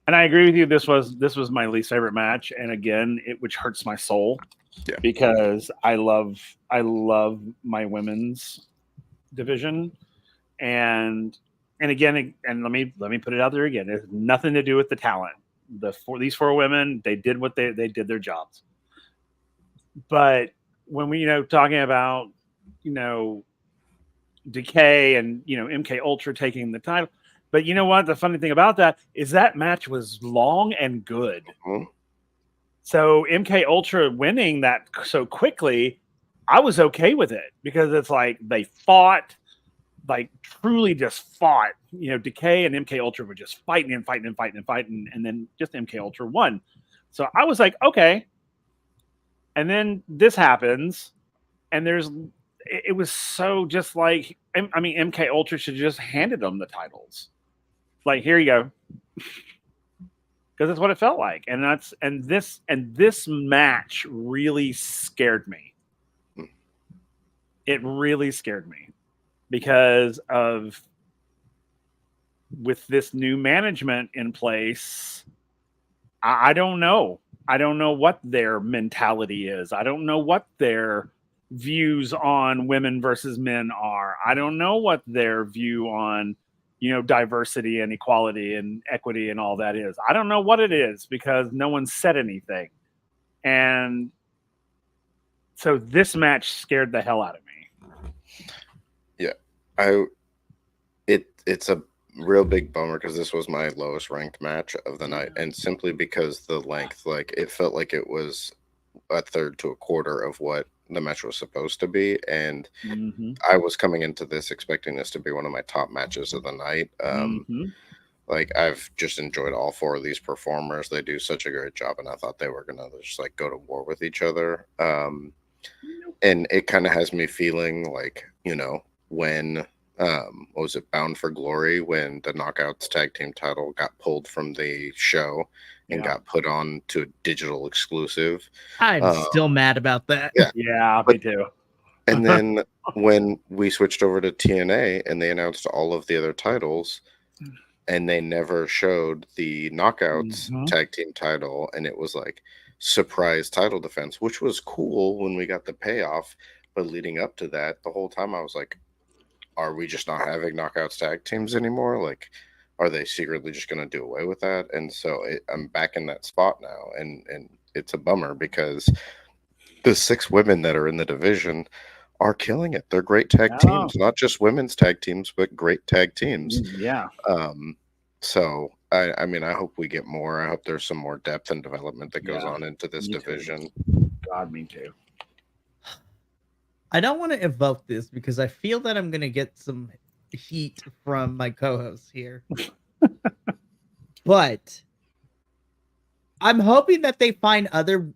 And I agree with you. This was my least favorite match, and again, which hurts my soul, because I love my women's division, and again, and let me put it out there again. It has nothing to do with the talent. These 4 women, they did what they did their jobs. But when we talking about Decay and MK Ultra taking the title. But you know what? The funny thing about that is that match was long and good. Mm-hmm. So MK Ultra winning that so quickly, I was okay with it, because it's like they fought, like truly just fought. Decay and MK Ultra were just fighting, and then just MK Ultra won. So I was like, okay. And then this happens, and it was so just like, I mean, MK Ultra should have just handed them the titles. Like, here you go, because that's what it felt like, and this match really scared me. It really scared me because of, with this new management in place, I don't know. I don't know what their mentality is. I don't know what their views on women versus men are. I don't know what their view on diversity and equality and equity and all that is. I don't know what it is, because no one said anything. And so this match scared the hell out of me. Yeah. It's a real big bummer, because this was my lowest ranked match of the night, and simply because the length, like, it felt like it was a third to a quarter of what the match was supposed to be, and I was coming into this expecting this to be one of my top matches of the night. Like, I've just enjoyed all 4 of these performers. They do such a great job, and I thought they were gonna just like go to war with each other. And it kind of has me feeling like, when what was it, Bound for Glory, when the Knockouts tag team title got pulled from the show and got put on to a digital exclusive. I'm still mad about that. Yeah, me too. And then when we switched over to TNA and they announced all of the other titles, and they never showed the Knockouts tag team title, and it was like surprise title defense, which was cool when we got the payoff. But leading up to that, the whole time I was like, are we just not having Knockouts tag teams anymore? Like, are they secretly just going to do away with that? And so I'm back in that spot now, and it's a bummer, because the 6 women that are in the division are killing it. They're great tag teams, not just women's tag teams, but great tag teams. Yeah. So I mean, I hope we get more. I hope there's some more depth and development that goes on into this division. God, me too. I don't want to evoke this because I feel that I'm going to get some heat from my co-hosts here. But I'm hoping that they find other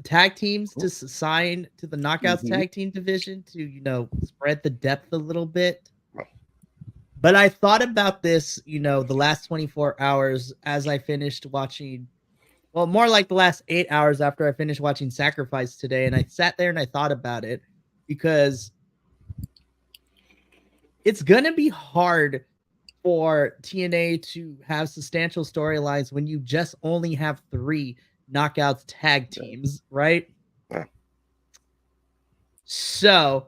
tag teams to sign to the Knockouts tag team division to, spread the depth a little bit. But I thought about this, the last 24 hours as I finished watching, well, more like the last 8 hours after I finished watching Sacrifice today. And I sat there and I thought about it, because it's going to be hard for TNA to have substantial storylines when you just only have 3 Knockouts tag teams, right? Yeah. So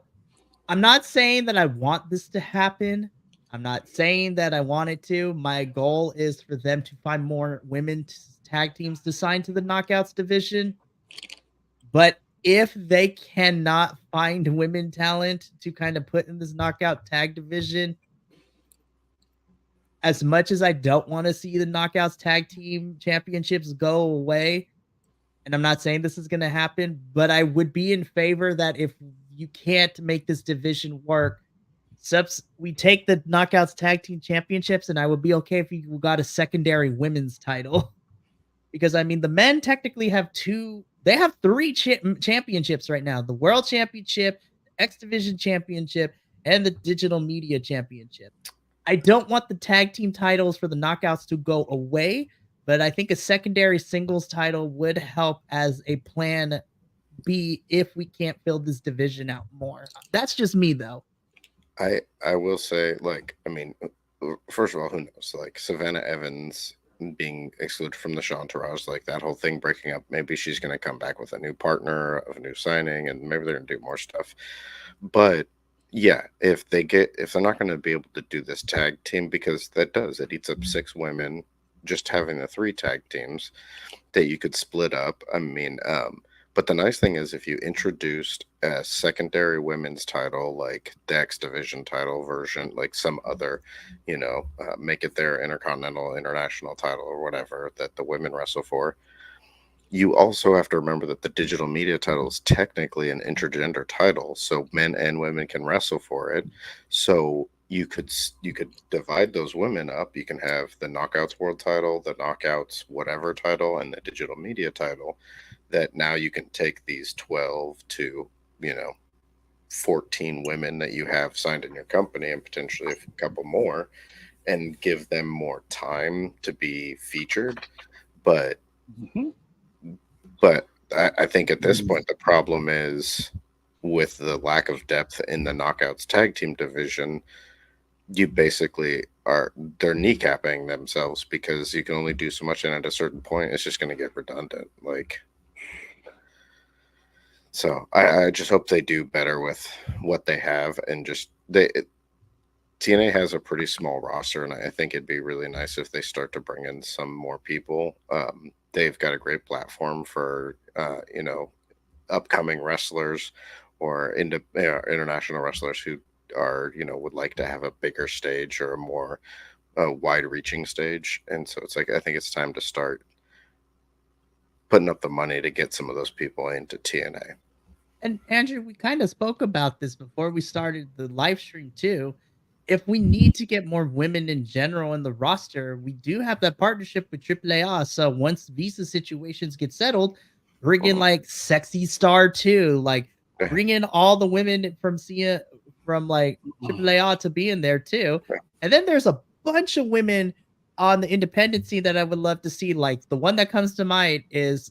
I'm not saying that I want this to happen. I'm not saying that I want it to. My goal is for them to find more women tag teams to sign to the Knockouts division. But if they cannot find women talent to kind of put in this knockout tag division, as much as I don't want to see the Knockouts tag team championships go away, and I'm not saying this is going to happen, but I would be in favor that if you can't make this division work, we take the Knockouts Tag Team Championships, and I would be okay if you got a secondary women's title. Because, I mean, the men technically have three championships right now. The World Championship, X Division Championship, and the Digital Media Championship. I don't want the tag team titles for the Knockouts to go away, but I think a secondary singles title would help as a plan B if we can't fill this division out more. That's just me, though. I will say, like, I mean, first of all, who knows? Like, Savannah Evans being excluded from the Entourage, like that whole thing breaking up, maybe she's going to come back with a new partner, a new signing, and maybe they're going to do more stuff. But yeah, if they're not going to be able to do this tag team, because it eats up 6 women, just having the 3 tag teams that you could split up. I mean, but the nice thing is if you introduced a secondary women's title, like the X Division title version, like some other, make it their Intercontinental, International title or whatever that the women wrestle for. You also have to remember that the Digital Media title is technically an intergender title, so men and women can wrestle for it. So you could divide those women up. You can have the Knockouts World title, the Knockouts whatever title, and the Digital Media title. That now you can take these 12 to 14 women that you have signed in your company, and potentially a couple more, and give them more time to be featured. But I think at this point, the problem is with the lack of depth in the Knockouts tag team division, you basically they're kneecapping themselves because you can only do so much, and at a certain point, it's just going to get redundant. So I just hope they do better with what they have, and TNA has a pretty small roster, and I think it'd be really nice if they start to bring in some more people. They've got a great platform for upcoming wrestlers or international wrestlers who are would like to have a bigger stage or a more wide-reaching stage, and so it's like I think it's time to start putting up the money to get some of those people into TNA. And Andrew, we kind of spoke about this before we started the live stream too. If we need to get more women in general in the roster, we do have that partnership with AAA. So once visa situations get settled, bring in like Sexy Star too, like bring in all the women from AAA to be in there too. And then there's a bunch of women on the independent scene that I would love to see. Like the one that comes to mind is,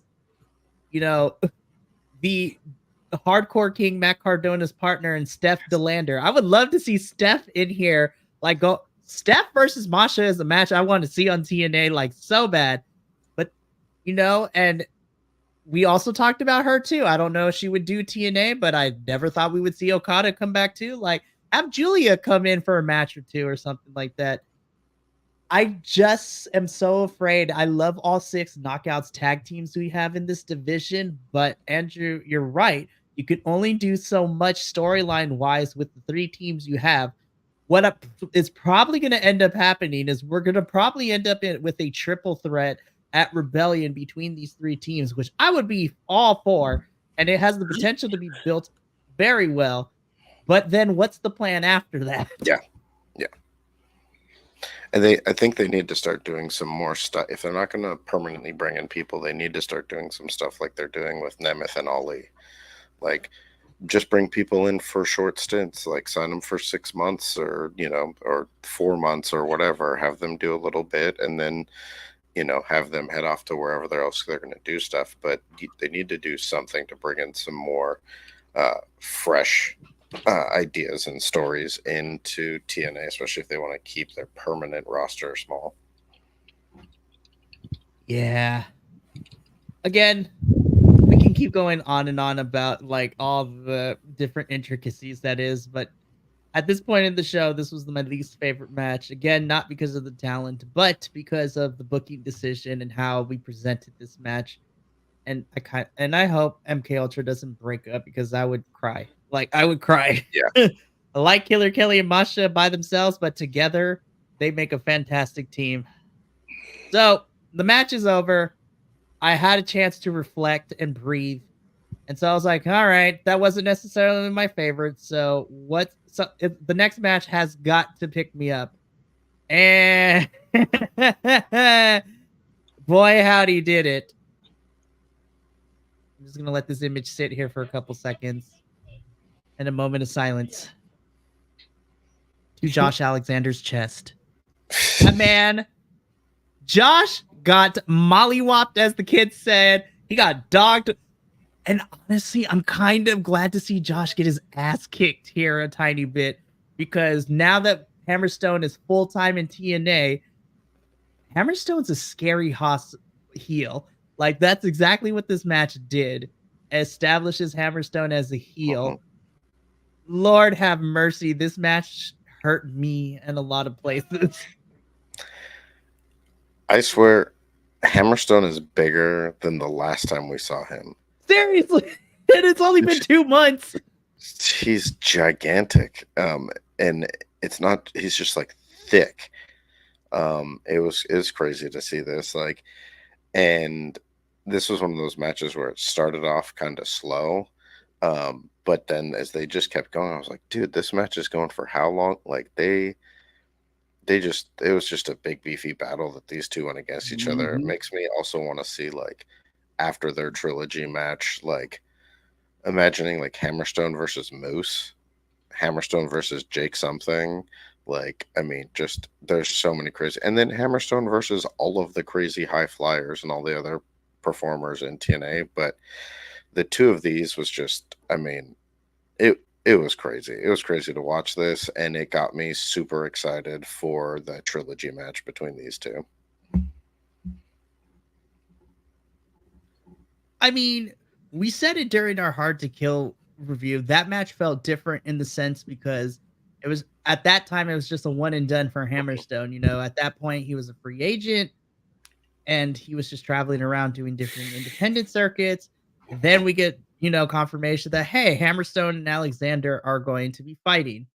the Hardcore King Matt Cardona's partner and Steph DeLander. I would love to see Steph in here. Like Steph versus Masha is a match I want to see on TNA like so bad. But and we also talked about her too. I don't know if she would do TNA, but I never thought we would see Okada come back too. Like have Julia come in for a match or two or something like that. I just am so afraid. I love all 6 Knockouts tag teams we have in this division, but Andrew, you're right. You can only do so much storyline wise with the 3 teams you have. What is probably going to end up happening is we're going to probably end up with a triple threat at Rebellion between these 3 teams, which I would be all for, and it has the potential to be built very well. But then what's the plan after that? Yeah. And I think they need to start doing some more stuff. If they're not going to permanently bring in people, they need to start doing some stuff like they're doing with Nemeth and Ali. Like, just bring people in for short stints, like sign them for 6 months or 4 months or whatever. Have them do a little bit, and then have them head off to wherever else they're going to do stuff. But they need to do something to bring in some more fresh ideas and stories into TNA, especially if they want to keep their permanent roster small. Yeah. Again, we can keep going on and on about like all the different intricacies that is, but at this point in the show, this was my least favorite match. Again, not because of the talent, but because of the booking decision and how we presented this match. And I hope MK Ultra doesn't break up because I would cry. Like I would cry. Yeah. I like Killer Kelly and Masha by themselves, but together they make a fantastic team. So the match is over. I had a chance to reflect and breathe. And so I was like, all right, that wasn't necessarily my favorite. So the next match has got to pick me up. And boy, howdy did it. I'm just going to let this image sit here for a couple seconds and a moment of silence to Josh Alexander's chest. That man, Josh got mollywopped, as the kids said. He got dogged. And honestly, I'm kind of glad to see Josh get his ass kicked here a tiny bit, because now that Hammerstone is full-time in TNA, Hammerstone's a scary heel. Like, that's exactly what this match did. Establishes Hammerstone as a heel. Lord have mercy, this match hurt me in a lot of places. I swear, Hammerstone is bigger than the last time we saw him. Seriously, and it's only been 2 months. He's gigantic, and it's not. He's just like thick. It was crazy to see this, like, and this was one of those matches where it started off kind of slow, but then as they just kept going, I was like, dude, this match is going for how long? Like it was just a big beefy battle that these two went against each other. It makes me also want to see, like, after their trilogy match, like, imagining like Hammerstone versus Moose, Hammerstone versus Jake something. Like, I mean, just there's so many crazy, and then Hammerstone versus all of the crazy high flyers and all the other performers in TNA. But the two of these was just, I mean, it was crazy. It was crazy to watch this, and it got me super excited for the trilogy match between these two. I mean, we said it during our Hard to Kill review. That match felt different in the sense because it was, at that time, it was just a one and done for Hammerstone. You know, at that point, he was a free agent and he was just traveling around doing different independent circuits. And then we get, you know, confirmation that, hey, Hammerstone and Alexander are going to be fighting.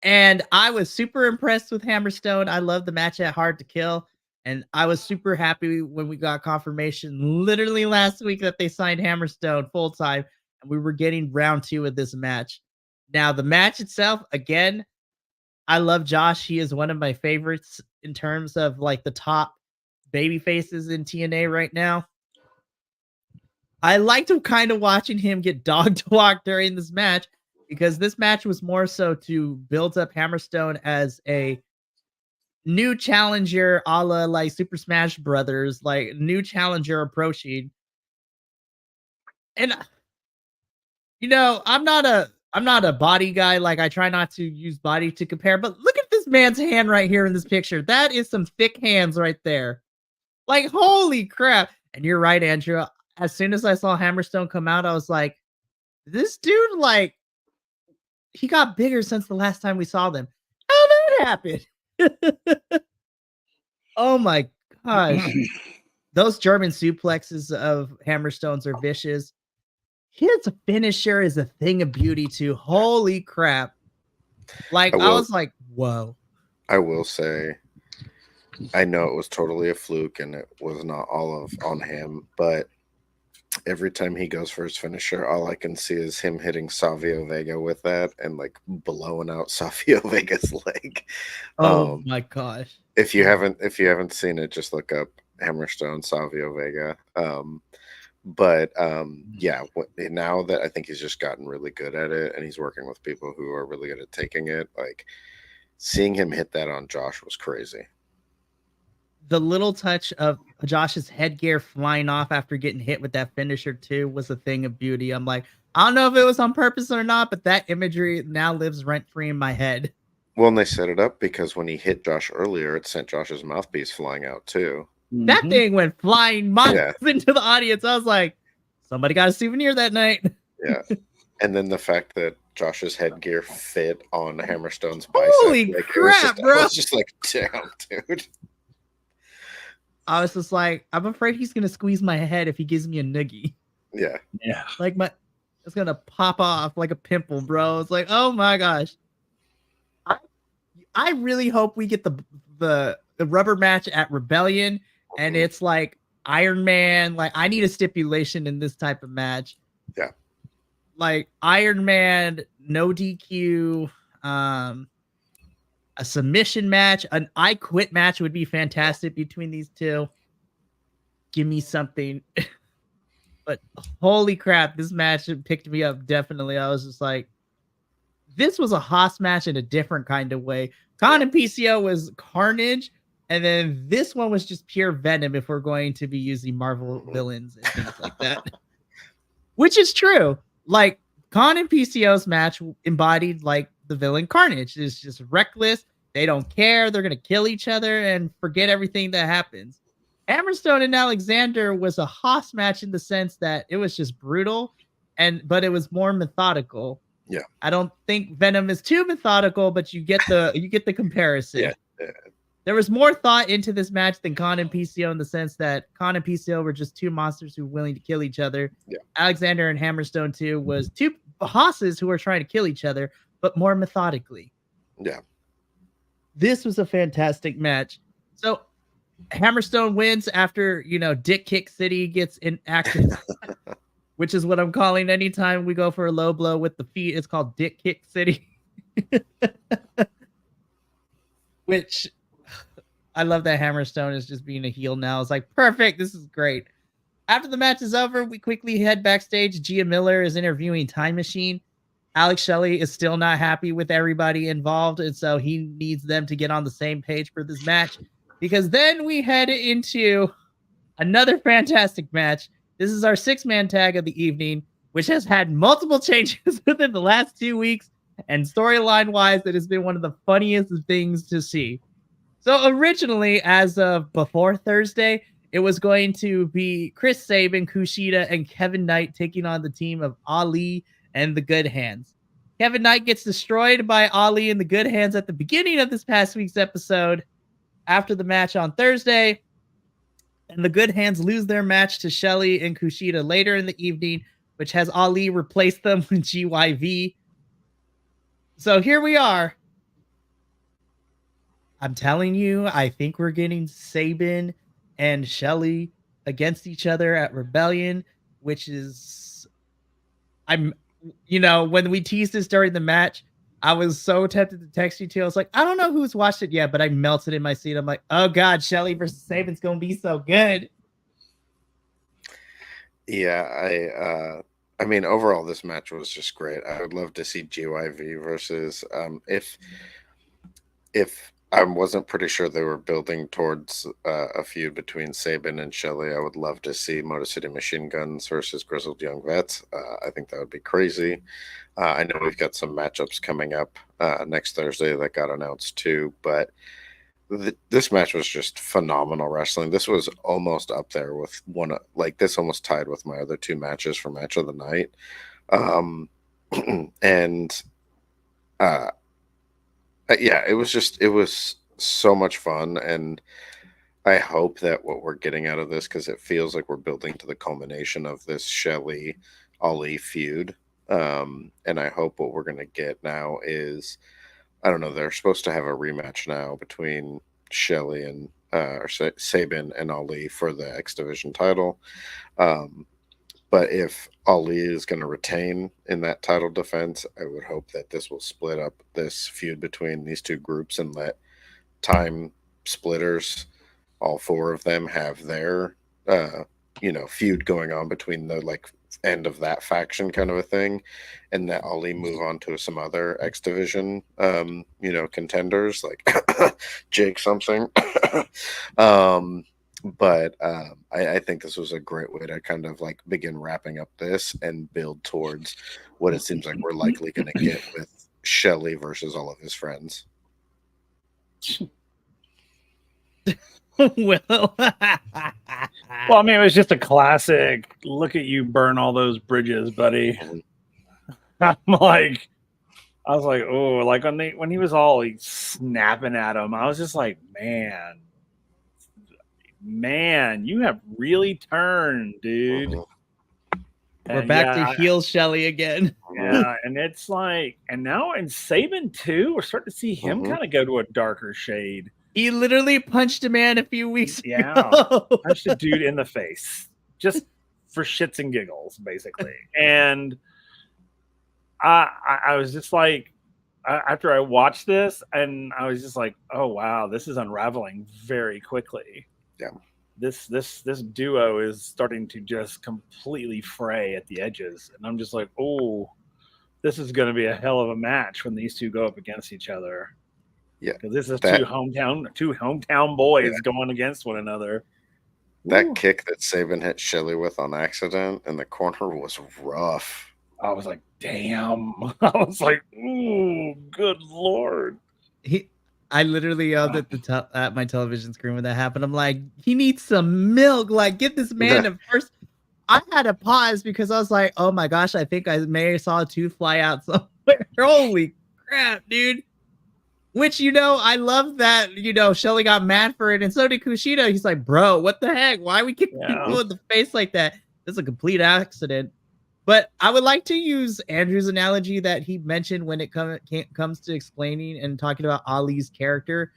And I was super impressed with Hammerstone. I love the match at Hard to Kill. And I was super happy when we got confirmation literally last week that they signed Hammerstone full-time, and we were getting round 2 of this match. Now, the match itself, again, I love Josh. He is one of my favorites in terms of, like, the top baby faces in TNA right now. I liked kind of watching him get dog walked during this match, because this match was more so to build up Hammerstone as a new challenger, a la like Super Smash Brothers, like new challenger approaching. And you know, I'm not a body guy. Like, I try not to use body to compare, but look at this man's hand right here in this picture. That is some thick hands right there. Like, holy crap. And you're right, Andrew. As soon as I saw Hammerstone come out, I was like, this dude, like, he got bigger since the last time we saw them. How did that happen? Oh my gosh. Those German suplexes of Hammerstones are vicious. His finisher is a thing of beauty too. Holy crap. Like, I was like, whoa. I will say, I know it was totally a fluke and it was not all on him, but every time he goes for his finisher, all I can see is him hitting Savio Vega with that and like blowing out Savio Vega's leg. Oh my gosh. If you haven't seen it, just look up Hammerstone Savio Vega. Yeah, now that I think he's just gotten really good at it and he's working with people who are really good at taking it, like, seeing him hit that on Josh was crazy. The little touch of Josh's headgear flying off after getting hit with that finisher too was a thing of beauty. I'm like, I don't know if it was on purpose or not, but that imagery now lives rent-free in my head. Well, and they set it up because when he hit Josh earlier, it sent Josh's mouthpiece flying out too. That thing went flying miles into the audience. I was like, somebody got a souvenir that night. Yeah. And then the fact that Josh's headgear fit on Hammerstone's bicep. Holy crap, bro. I was just like, damn, dude. I was just like, I'm afraid he's going to squeeze my head if he gives me a noogie. Yeah. Yeah. Like, it's going to pop off like a pimple, bro. It's like, oh my gosh. I really hope we get the rubber match at Rebellion, and it's like Iron Man. Like, I need a stipulation in this type of match. Yeah. Like Iron Man, no DQ, a submission match, an I Quit match would be fantastic between these two. Give me something. But holy crap, this match picked me up. Definitely. I was just like, this was a Haas match in a different kind of way. Khan and PCO was carnage. And then this one was just pure venom if we're going to be using Marvel villains and things like that. Which is true. Like, Khan and PCO's match embodied like the villain Carnage. It's just reckless. They don't care. They're going to kill each other and forget everything that happens. Hammerstone and Alexander was a Haas match in the sense that it was just brutal, but it was more methodical. Yeah. I don't think Venom is too methodical, but you get the comparison. Yeah. There was more thought into this match than Khan and PCO in the sense that Khan and PCO were just two monsters who were willing to kill each other. Yeah. Alexander and Hammerstone too was two Hosses who were trying to kill each other, but more methodically. Yeah. This was a fantastic match. So Hammerstone wins after, Dick Kick City gets inactive, which is what I'm calling anytime we go for a low blow with the feet. It's called Dick Kick City. Which I love that Hammerstone is just being a heel now. It's like, perfect. This is great. After the match is over, we quickly head backstage. Gia Miller is interviewing Time Machine. Alex Shelley is still not happy with everybody involved, and so he needs them to get on the same page for this match, because then we head into another fantastic match. This is our 6-man tag of the evening, which has had multiple changes within the last 2 weeks, and storyline-wise, it has been one of the funniest things to see. So originally, as of before Thursday, it was going to be Chris Sabin, Kushida, and Kevin Knight taking on the team of Ali and the Good Hands. Kevin Knight gets destroyed by Ali and the Good Hands at the beginning of this past week's episode. After the match on Thursday, and the Good Hands lose their match to Shelley and Kushida later in the evening, which has Ali replace them with GYV. So here we are. I'm telling you, I think we're getting Sabin and Shelley against each other at Rebellion, which is, when we teased this during the match, I was so tempted to text you too. I was like, I don't know who's watched it yet, but I melted in my seat. I'm like, oh God, Shelley versus Sabin's going to be so good. Yeah, I mean, overall, this match was just great. I would love to see GYV versus, if I wasn't pretty sure they were building towards a feud between Sabin and Shelley, I would love to see Motor City Machine Guns versus Grizzled Young Vets. I think that would be crazy. I know we've got some matchups coming up next Thursday that got announced too, but this match was just phenomenal wrestling. This was almost up there with this almost tied with my other 2 matches for Match of the Night. Yeah, it was so much fun, and I hope that what we're getting out of this, because it feels like we're building to the culmination of this Shelley Ali feud, and I hope what we're going to get now is, I don't know, they're supposed to have a rematch now between Shelley and Sabin and Ali for the X Division title. But if Ali is going to retain in that title defense, I would hope that this will split up this feud between these 2 groups and let Time Splitters, all 4 of them, have their feud going on between the end of that faction kind of a thing, and that Ali move on to some other X Division contenders like Jake something. But I think this was a great way to kind of begin wrapping up this and build towards what it seems like we're likely going to get with Shelley versus all of his friends. Well, I mean, it was just a classic. Look at you burn all those bridges, buddy. I was like, oh, when he was all snapping at him, I was just like, man, you have really turned, dude. We're back to heel Shelley again. Yeah, and it's and now in Sabin too, we're starting to see him kind of go to a darker shade. He literally punched a man a few weeks Yeah, ago. punched a dude in the face just for shits and giggles, basically. And I was just like, after I watched this, and I was just like, oh wow, this is unraveling very quickly. Yeah. This duo is starting to just completely fray at the edges, and I'm just like, oh, this is going to be a hell of a match when these two go up against each other. Yeah, because this is two hometown boys going against one another. That Ooh. kick that Saban hit Shelly with on accident in the corner was rough. I was like, damn. I was like, ooh, good Lord. I literally yelled at my television screen when that happened. I'm like, he needs some milk. Like, get this man to first. I had to pause because I was like, oh my gosh, I think I may have saw a tooth fly out somewhere. Holy crap, dude. Which, I love that, Shelly got mad for it. And so did Kushida. He's like, bro, what the heck? Why are we kicking people in the face like that? It's a complete accident. But I would like to use Andrew's analogy that he mentioned when it comes to explaining and talking about Ali's character,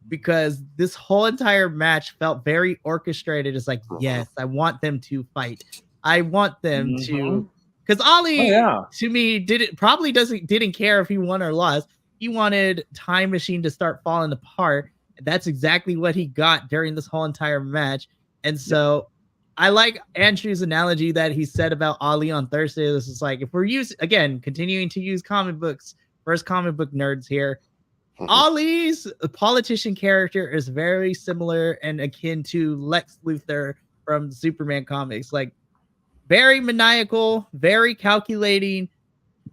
because this whole entire match felt very orchestrated. It's like, yes, I want them to fight. I want them to, because Ali, to me, didn't care if he won or lost. He wanted Time Machine to start falling apart. That's exactly what he got during this whole entire match. And so I like Andrew's analogy that he said about Ali on Thursday. This is like, if we're continuing to use comic books, first comic book nerds here, Ali's politician character is very similar and akin to Lex Luthor from Superman comics. Like, very maniacal, very calculating,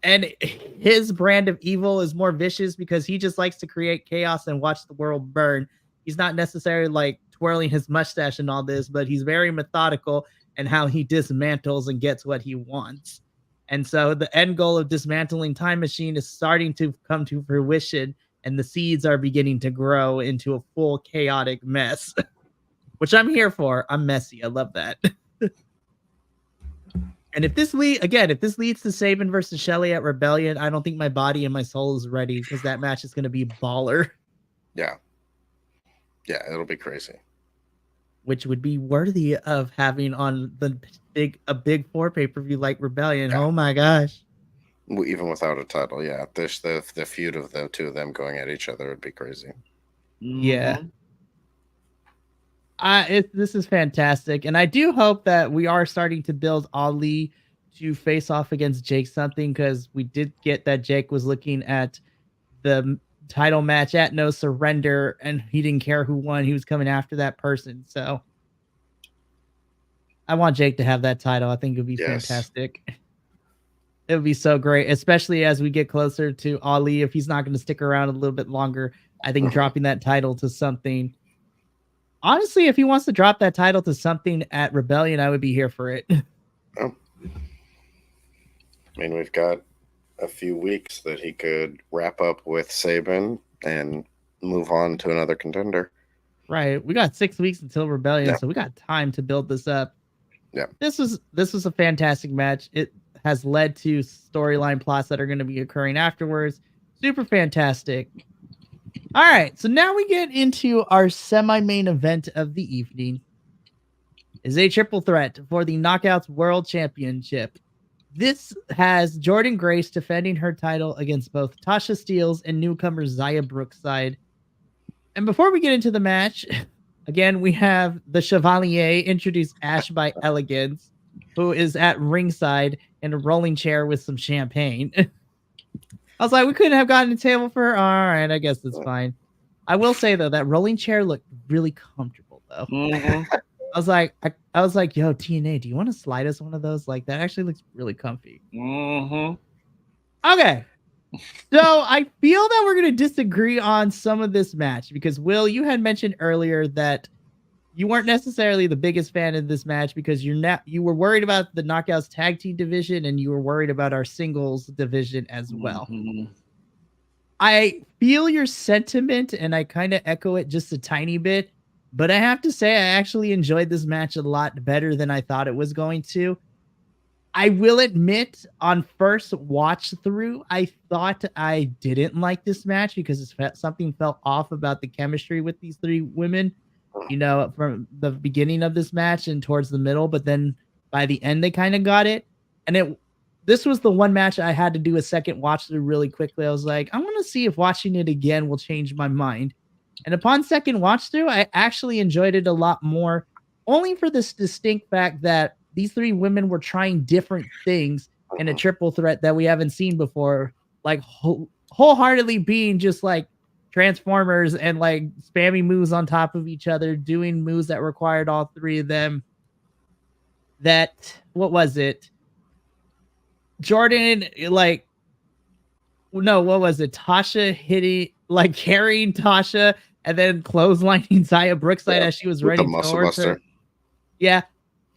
and his brand of evil is more vicious because he just likes to create chaos and watch the world burn. He's not necessarily like twirling his mustache and all this, but he's very methodical in how he dismantles and gets what he wants. And so the end goal of dismantling Time Machine is starting to come to fruition, and the seeds are beginning to grow into a full chaotic mess, which I'm here for. I'm messy. I love that. And if this leads to Saban versus Shelly at Rebellion, I don't think my body and my soul is ready, because that match is going to be baller. Yeah. Yeah, it'll be crazy. Which would be worthy of having on a big 4 pay-per-view like Rebellion. Yeah. Oh my gosh. Even without a title, yeah. The feud of the two of them going at each other would be crazy. Yeah. This is fantastic, and I do hope that we are starting to build Ali to face off against Jake something, because we did get that Jake was looking at the title match at No Surrender, and he didn't care who won. He was coming after that person. So I want Jake to have that title. I think it would be fantastic. It would be so great, especially as we get closer to Ali. If he's not going to stick around a little bit longer, I think dropping that title to something. Honestly, if he wants to drop that title to something at Rebellion, I would be here for it. Oh. I mean, we've got a few weeks that he could wrap up with Saban and move on to another contender. Right. We got 6 weeks until Rebellion, so we got time to build this up. Yeah. This was a fantastic match. It has led to storyline plots that are going to be occurring afterwards. Super fantastic. All right, so now we get into our semi-main event of the evening. Is a triple threat for the Knockouts World Championship. This has Jordynne Grace defending her title against both Tasha Steelz and newcomer Xia Brookside. And before we get into the match, again, we have the Chevalier introduce Ash by Elegance, who is at ringside in a rolling chair with some champagne. I was like, we couldn't have gotten a table for her. All right, I guess that's fine. I will say though, that rolling chair looked really comfortable though. I was like, yo, TNA, do you want to slide us one of those? Like, that actually looks really comfy. Okay. So I feel that we're going to disagree on some of this match, because Will, you had mentioned earlier that you weren't necessarily the biggest fan of this match because you were worried about the Knockouts tag team division, and you were worried about our singles division as well. I feel your sentiment, and I kind of echo it just a tiny bit, but I have to say I actually enjoyed this match a lot better than I thought it was going to. I will admit, on first watch through, I thought I didn't like this match because something felt off about the chemistry with these three women, from the beginning of this match and towards the middle. But then by the end, they kind of got it. And this was the one match I had to do a second watch through really quickly. I was like, I want to see if watching it again will change my mind. And upon second watch through, I actually enjoyed it a lot more, only for this distinct fact that these three women were trying different things in a triple threat that we haven't seen before, like wholeheartedly being just like Transformers and like spamming moves on top of each other, doing moves that required all three of them. What was it? Jordan, what was it? Tasha hitting, like carrying Tasha and then clotheslining Zaya Brookside as she was running towards her. Yeah.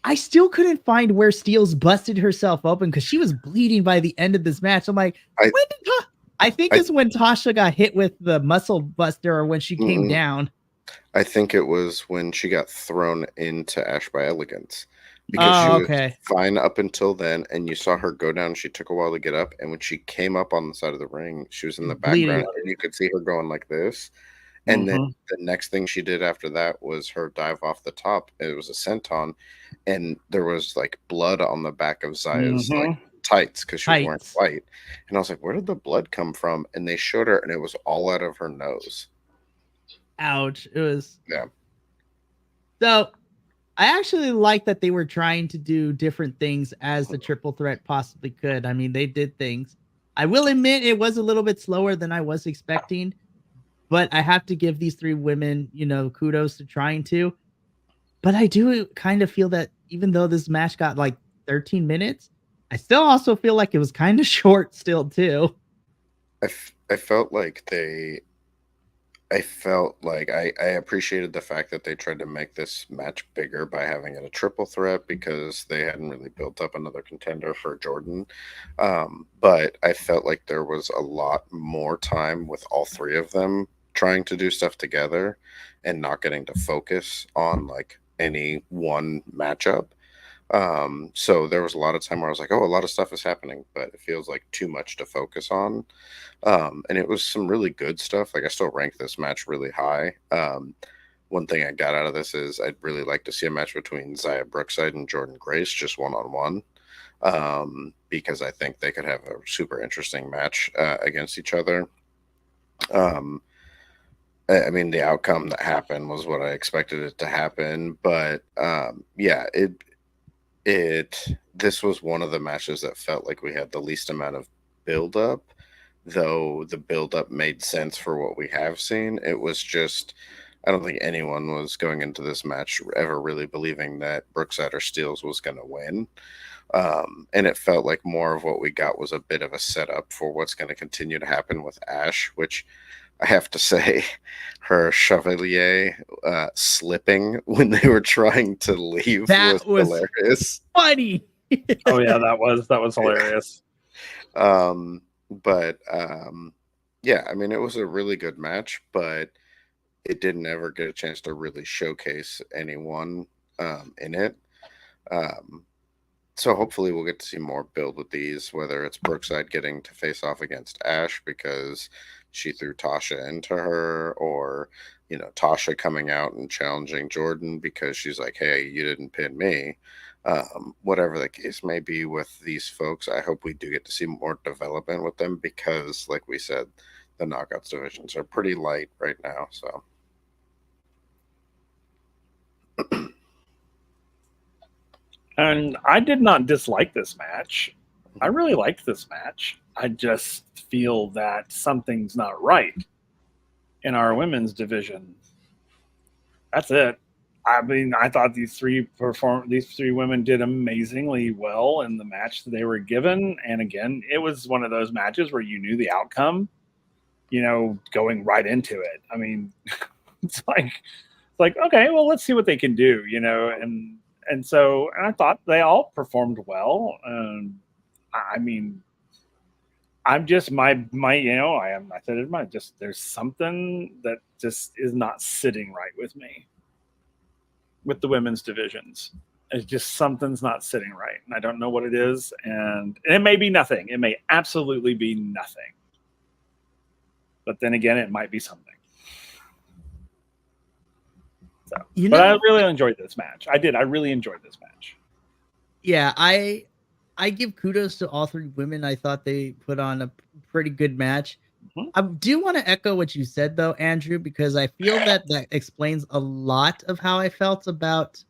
I still couldn't find where Steels busted herself open because she was bleeding by the end of this match. I'm like, I think it's when Tasha got hit with the muscle buster or when she came down. I think it was when she got thrown into Ash by Elegance. Because she was fine up until then, and you saw her go down. She took a while to get up, and when she came up on the side of the ring, she was in the background, and you could see her going like this. And then the next thing she did after that was her dive off the top. It was a senton, and there was like blood on the back of Zaya's like tights because she was wearing white. And I was like, where did the blood come from? And they showed her, and it was all out of her nose. Ouch. It was. Yeah. So I actually like that they were trying to do different things as the triple threat possibly could. I mean, they did things. I will admit it was a little bit slower than I was expecting. But I have to give these three women, kudos to trying to. But I do kind of feel that even though this match got like 13 minutes, I still also feel like it was kind of short still too. I felt like I appreciated the fact that they tried to make this match bigger by having it a triple threat because they hadn't really built up another contender for Jordan. But I felt like there was a lot more time with all three of them trying to do stuff together and not getting to focus on like any one matchup. So there was a lot of time where I was like, oh, a lot of stuff is happening, but it feels like too much to focus on. And it was some really good stuff. Like I still rank this match really high. One thing I got out of this is I'd really like to see a match between Zaya Brookside and Jordan Grace, just one-on-one. Because I think they could have a super interesting match against each other. I mean, the outcome that happened was what I expected it to happen, but this was one of the matches that felt like we had the least amount of build-up, though the build-up made sense for what we have seen. It was just, I don't think anyone was going into this match ever really believing that Brookside or Steels was going to win. And it felt like more of what we got was a bit of a setup for what's going to continue to happen with Ash, which I have to say, her Chevalier slipping when they were trying to leave was hilarious. Funny. Oh yeah, that was hilarious. Yeah, I mean, it was a really good match, but it didn't ever get a chance to really showcase anyone in it. So hopefully we'll get to see more build with these, whether it's Brookside getting to face off against Ash because she threw Tasha into her, or, Tasha coming out and challenging Jordan because she's like, hey, you didn't pin me. Whatever the case may be with these folks, I hope we do get to see more development with them because, like we said, the knockouts divisions are pretty light right now. So. And I did not dislike this match. I really liked this match. I just feel that something's not right in our women's division. That's it. I mean, I thought these three women did amazingly well in the match that they were given. And again, it was one of those matches where you knew the outcome, going right into it. I mean, it's like, okay, well, let's see what they can do, and so I thought they all performed well. I mean, I'm just I said it. There's something that just is not sitting right with me with the women's divisions. It's just something's not sitting right, and I don't know what it is. And it may be nothing. It may absolutely be nothing. But then again, it might be something. So, but I really enjoyed this match. I did. I really enjoyed this match. Yeah, I give kudos to all three women. I thought they put on a pretty good match. Mm-hmm. I do want to echo what you said, though, Andrew, because I feel that explains a lot of how I felt about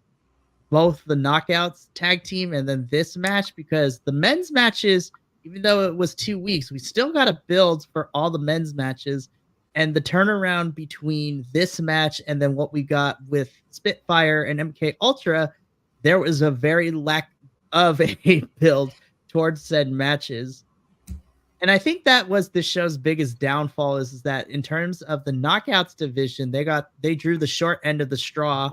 both the Knockouts tag team and then this match, because the men's matches, even though it was 2 weeks, we still got to build for all the men's matches. And the turnaround between this match and then what we got with Spitfire and MK Ultra, there was a very lack of a build towards said matches. And I think that was the show's biggest downfall is that in terms of the Knockouts division, they drew the short end of the straw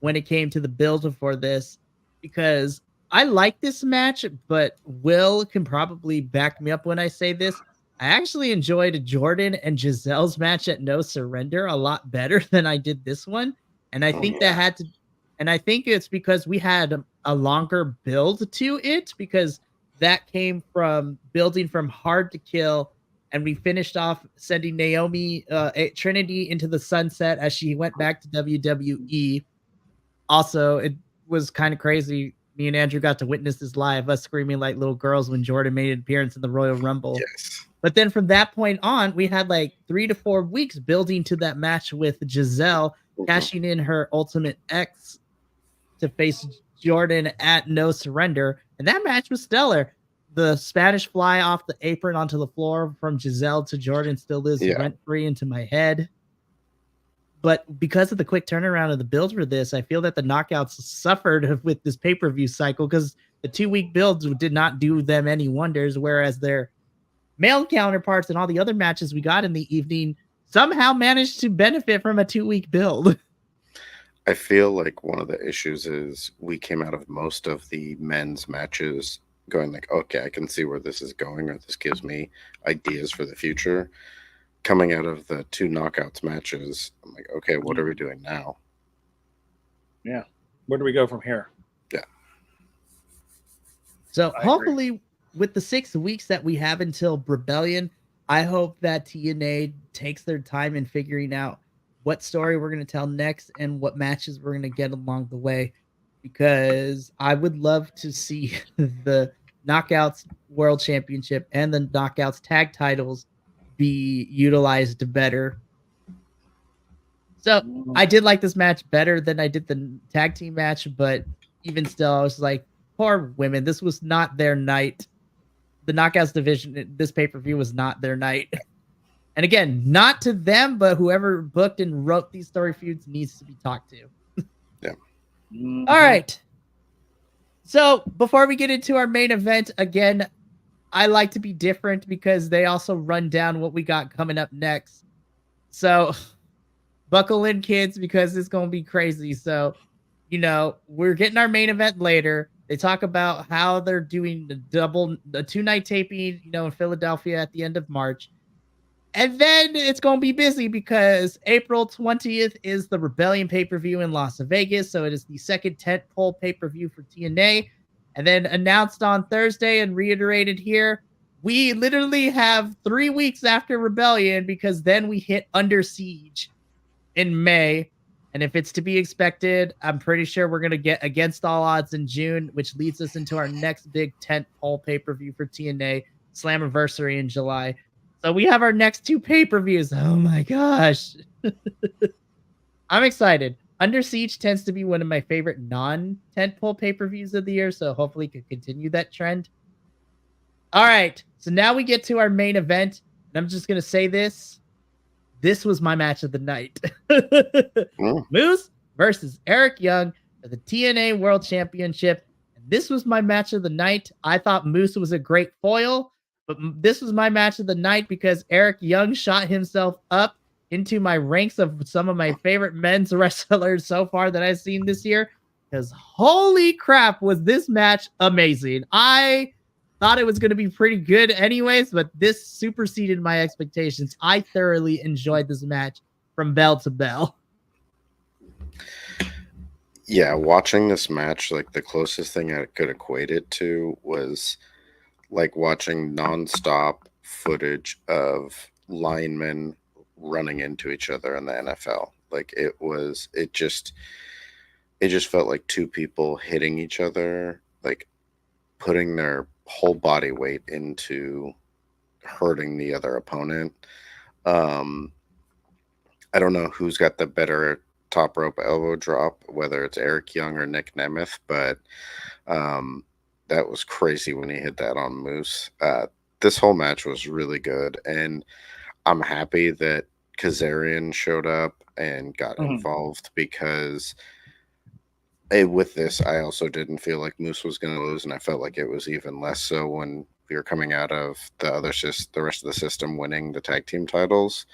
when it came to the build for this, because I like this match, but Will can probably back me up when I say this. I actually enjoyed Jordan and Giselle's match at No Surrender a lot better than I did this one. And I think and I think it's because we had a longer build to it, because that came from building from Hard to Kill, and we finished off sending Naomi Trinity into the sunset as she went back to WWE. Also, it was kind of crazy. Me and Andrew got to witness this live, us screaming like little girls when Jordan made an appearance in the Royal Rumble. Yes. But then from that point on, we had like 3 to 4 weeks building to that match with Giselle cashing in her Ultimate X to face Jordan at No Surrender. And that match was stellar. The Spanish fly off the apron onto the floor from Giselle to Jordan still lives rent-free into my head. But because of the quick turnaround of the build for this, I feel that the Knockouts suffered with this pay-per-view cycle, because the 2-week builds did not do them any wonders, whereas their male counterparts and all the other matches we got in the evening somehow managed to benefit from a 2-week build. I feel like one of the issues is we came out of most of the men's matches going like, okay, I can see where this is going, or this gives me ideas for the future. Coming out of the 2 Knockouts matches, I'm like, okay, what are we doing now? Yeah. Where do we go from here? Yeah. So hopefully with the 6 weeks that we have until Rebellion, I hope that TNA takes their time in figuring out what story we're going to tell next and what matches we're going to get along the way, because I would love to see the Knockouts World Championship and the Knockouts tag titles be utilized better. So I did like this match better than I did the tag team match, but even still, I was like, poor women, this was not their night. The Knockouts division, this pay-per-view was not their night. And again, not to them, but whoever booked and wrote these story feuds needs to be talked to. Yeah. All right. So before we get into our main event, again, I like to be different because they also run down what we got coming up next. So buckle in, kids, because it's going to be crazy. So, we're getting our main event later. They talk about how they're doing the 2-night taping, in Philadelphia at the end of March. And then it's going to be busy because April 20th is the Rebellion pay-per-view in Las Vegas. So it is the second tentpole pay-per-view for TNA. And then announced on Thursday and reiterated here, we literally have 3 weeks after Rebellion, because then we hit Under Siege in May. And if it's to be expected, I'm pretty sure we're going to get Against All Odds in June, which leads us into our next big tentpole pay-per-view for TNA, Slammiversary in July. So we have our next 2 pay-per-views. Oh my gosh. I'm excited. Under Siege tends to be one of my favorite non-tentpole pay-per-views of the year, so hopefully it can continue that trend. All right, so now we get to our main event, and I'm just going to say this. This was my match of the night. Moose versus Eric Young for the TNA World Championship. And this was my match of the night. I thought Moose was a great foil, but this was my match of the night because Eric Young shot himself up into my ranks of some of my favorite men's wrestlers so far that I've seen this year. Because holy crap, was this match amazing. I thought it was going to be pretty good anyways, but this superseded my expectations. I thoroughly enjoyed this match from bell to bell. Yeah, watching this match, like the closest thing I could equate it to was like watching nonstop footage of linemen running into each other in the NFL. Like it just felt like two people hitting each other, like putting their whole body weight into hurting the other opponent. Um, I don't know who's got the better top rope elbow drop, whether it's Eric Young or Nick Nemeth, but um, that was crazy when he hit that on Moose. This whole match was really good, and I'm happy that Kazarian showed up and got involved because with this, I also didn't feel like Moose was going to lose, and I felt like it was even less so when we were coming out of the rest of the system winning the tag team titles.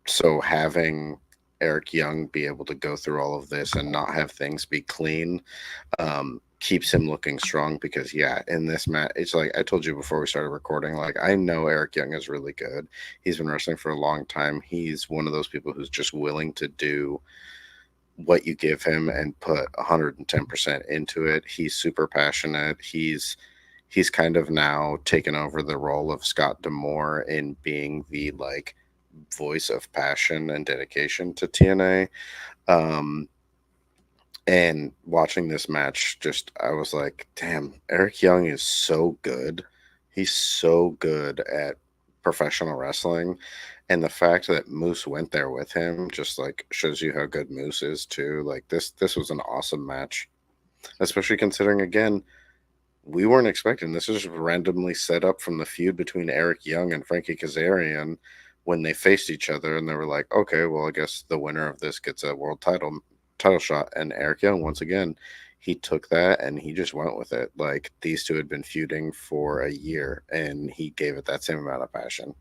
So having Eric Young be able to go through all of this and not have things be clean keeps him looking strong because, yeah, in this match, it's like I told you before we started recording, like I know Eric Young is really good. He's been wrestling for a long time. He's one of those people who's just willing to do what you give him and put 110% into it. He's super passionate. He's kind of now taken over the role of Scott D'Amore in being the like voice of passion and dedication to TNA. And watching this match, I was like, damn, Eric Young is so good. He's so good at professional wrestling. And the fact that Moose went there with him just like shows you how good Moose is too. Like this was an awesome match, especially considering, again, we weren't expecting this. Was randomly set up from the feud between Eric Young and Frankie Kazarian when they faced each other, and they were like, okay, well, I guess the winner of this gets a world title shot. And Eric Young, once again, he took that and he just went with it. Like these two had been feuding for a year, and he gave it that same amount of passion.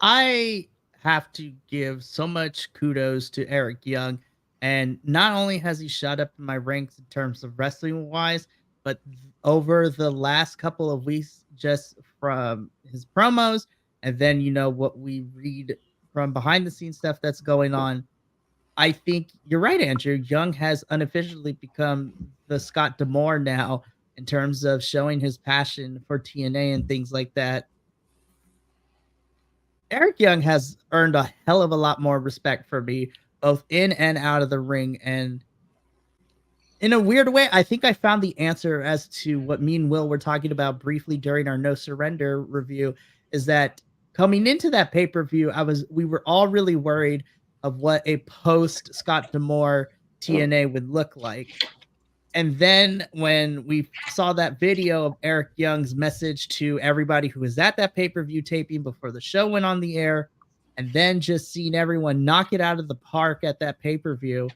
I have to give so much kudos to Eric Young. And not only has he shot up in my ranks in terms of wrestling wise, but over the last couple of weeks, just from his promos and then, what we read from behind the scenes stuff that's going on, I think you're right, Andrew. Young has unofficially become the Scott D'Amore now in terms of showing his passion for TNA and things like that. Eric Young has earned a hell of a lot more respect for me, both in and out of the ring. And in a weird way, I think I found the answer as to what me and Will were talking about briefly during our No Surrender review, is that coming into that pay-per-view, we were all really worried of what a post Scott D'Amore TNA would look like. And then when we saw that video of Eric Young's message to everybody who was at that pay-per-view taping before the show went on the air, and then just seeing everyone knock it out of the park at that pay-per-view,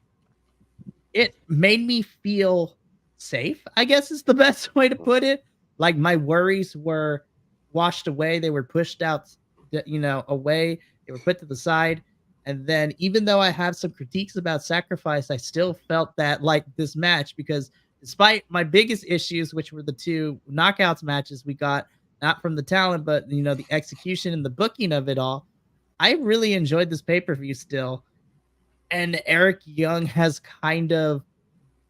it made me feel safe, I guess is the best way to put it. Like my worries were washed away. They were pushed out, away. They were put to the side. And then even though I have some critiques about Sacrifice, I still felt that like this match, because despite my biggest issues, which were the two knockouts matches we got, not from the talent, but, the execution and the booking of it all, I really enjoyed this pay-per-view still. And Eric Young has kind of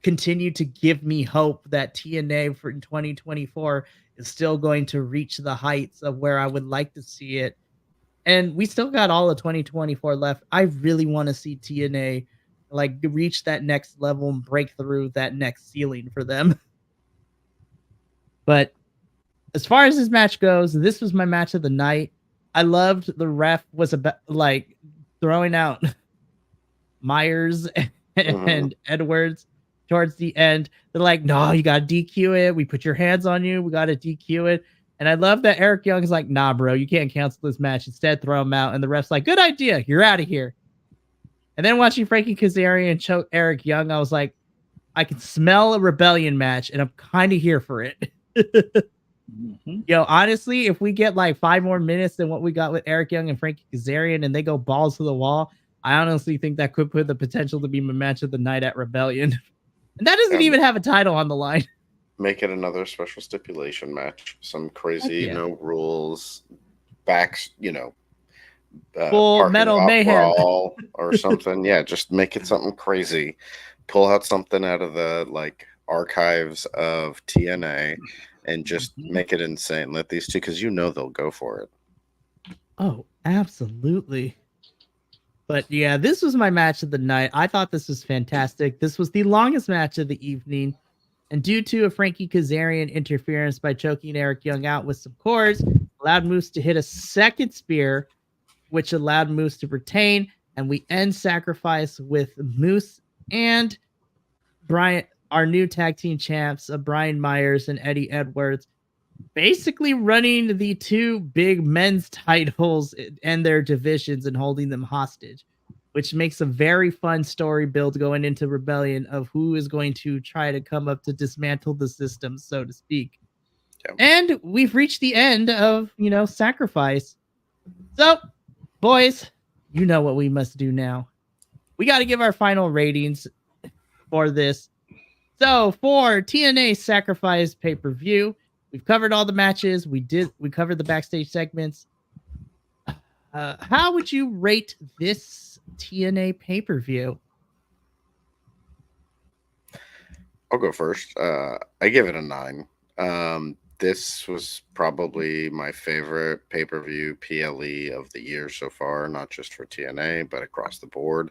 continued to give me hope that TNA for 2024 is still going to reach the heights of where I would like to see it. And we still got all of 2024 left. I really want to see TNA like reach that next level and break through that next ceiling for them. But as far as this match goes, this was my match of the night. I loved the ref was about like throwing out Myers and Edwards towards the end. They're like, no, you got to DQ it. We put your hands on you. We got to DQ it. And I love that Eric Young is like, nah, bro, you can't cancel this match. Instead, throw him out. And the ref's like, good idea. You're out of here. And then watching Frankie Kazarian choke Eric Young, I was like, I can smell a rebellion match, and I'm kind of here for it. Honestly, if we get like 5 more minutes than what we got with Eric Young and Frankie Kazarian and they go balls to the wall, I honestly think that could put the potential to be my match of the night at Rebellion. And that doesn't even have a title on the line. Make it another special stipulation match. Some crazy, no rules, backs, Full parking Metal lot Mayhem. brawl or something. Yeah, just make it something crazy. Pull out something out of the like archives of TNA and just make it insane. Let these two, because you know they'll go for it. Oh, absolutely. But yeah, this was my match of the night. I thought this was fantastic. This was the longest match of the evening. And due to a Frankie Kazarian interference by choking Eric Young out with some cords, allowed Moose to hit a second spear, which allowed Moose to retain. And we end Sacrifice with Moose and Brian, our new tag team champs, Brian Myers and Eddie Edwards, basically running the two big men's titles and their divisions and holding them hostage, which makes a very fun story build going into Rebellion of who is going to try to come up to dismantle the system, so to speak. Yep. And we've reached the end of, Sacrifice. So, boys, you know what we must do now. We got to give our final ratings for this. So, for TNA Sacrifice pay-per-view, we've covered all the matches. We covered the backstage segments. How would you rate this TNA pay-per-view? I'll go first. I give it a 9. This was probably my favorite pay-per-view PLE of the year so far, not just for TNA, but across the board.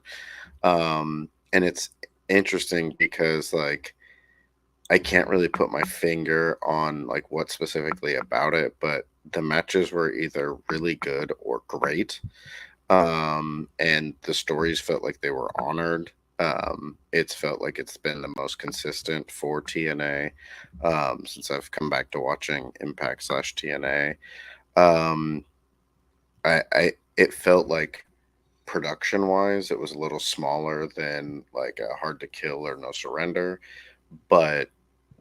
And it's interesting because, like, I can't really put my finger on like what specifically about it, but the matches were either really good or great. And the stories felt like they were honored. It's felt like it's been the most consistent for TNA since I've come back to watching Impact / TNA. It felt like production wise, it was a little smaller than like Hard to Kill or No Surrender, but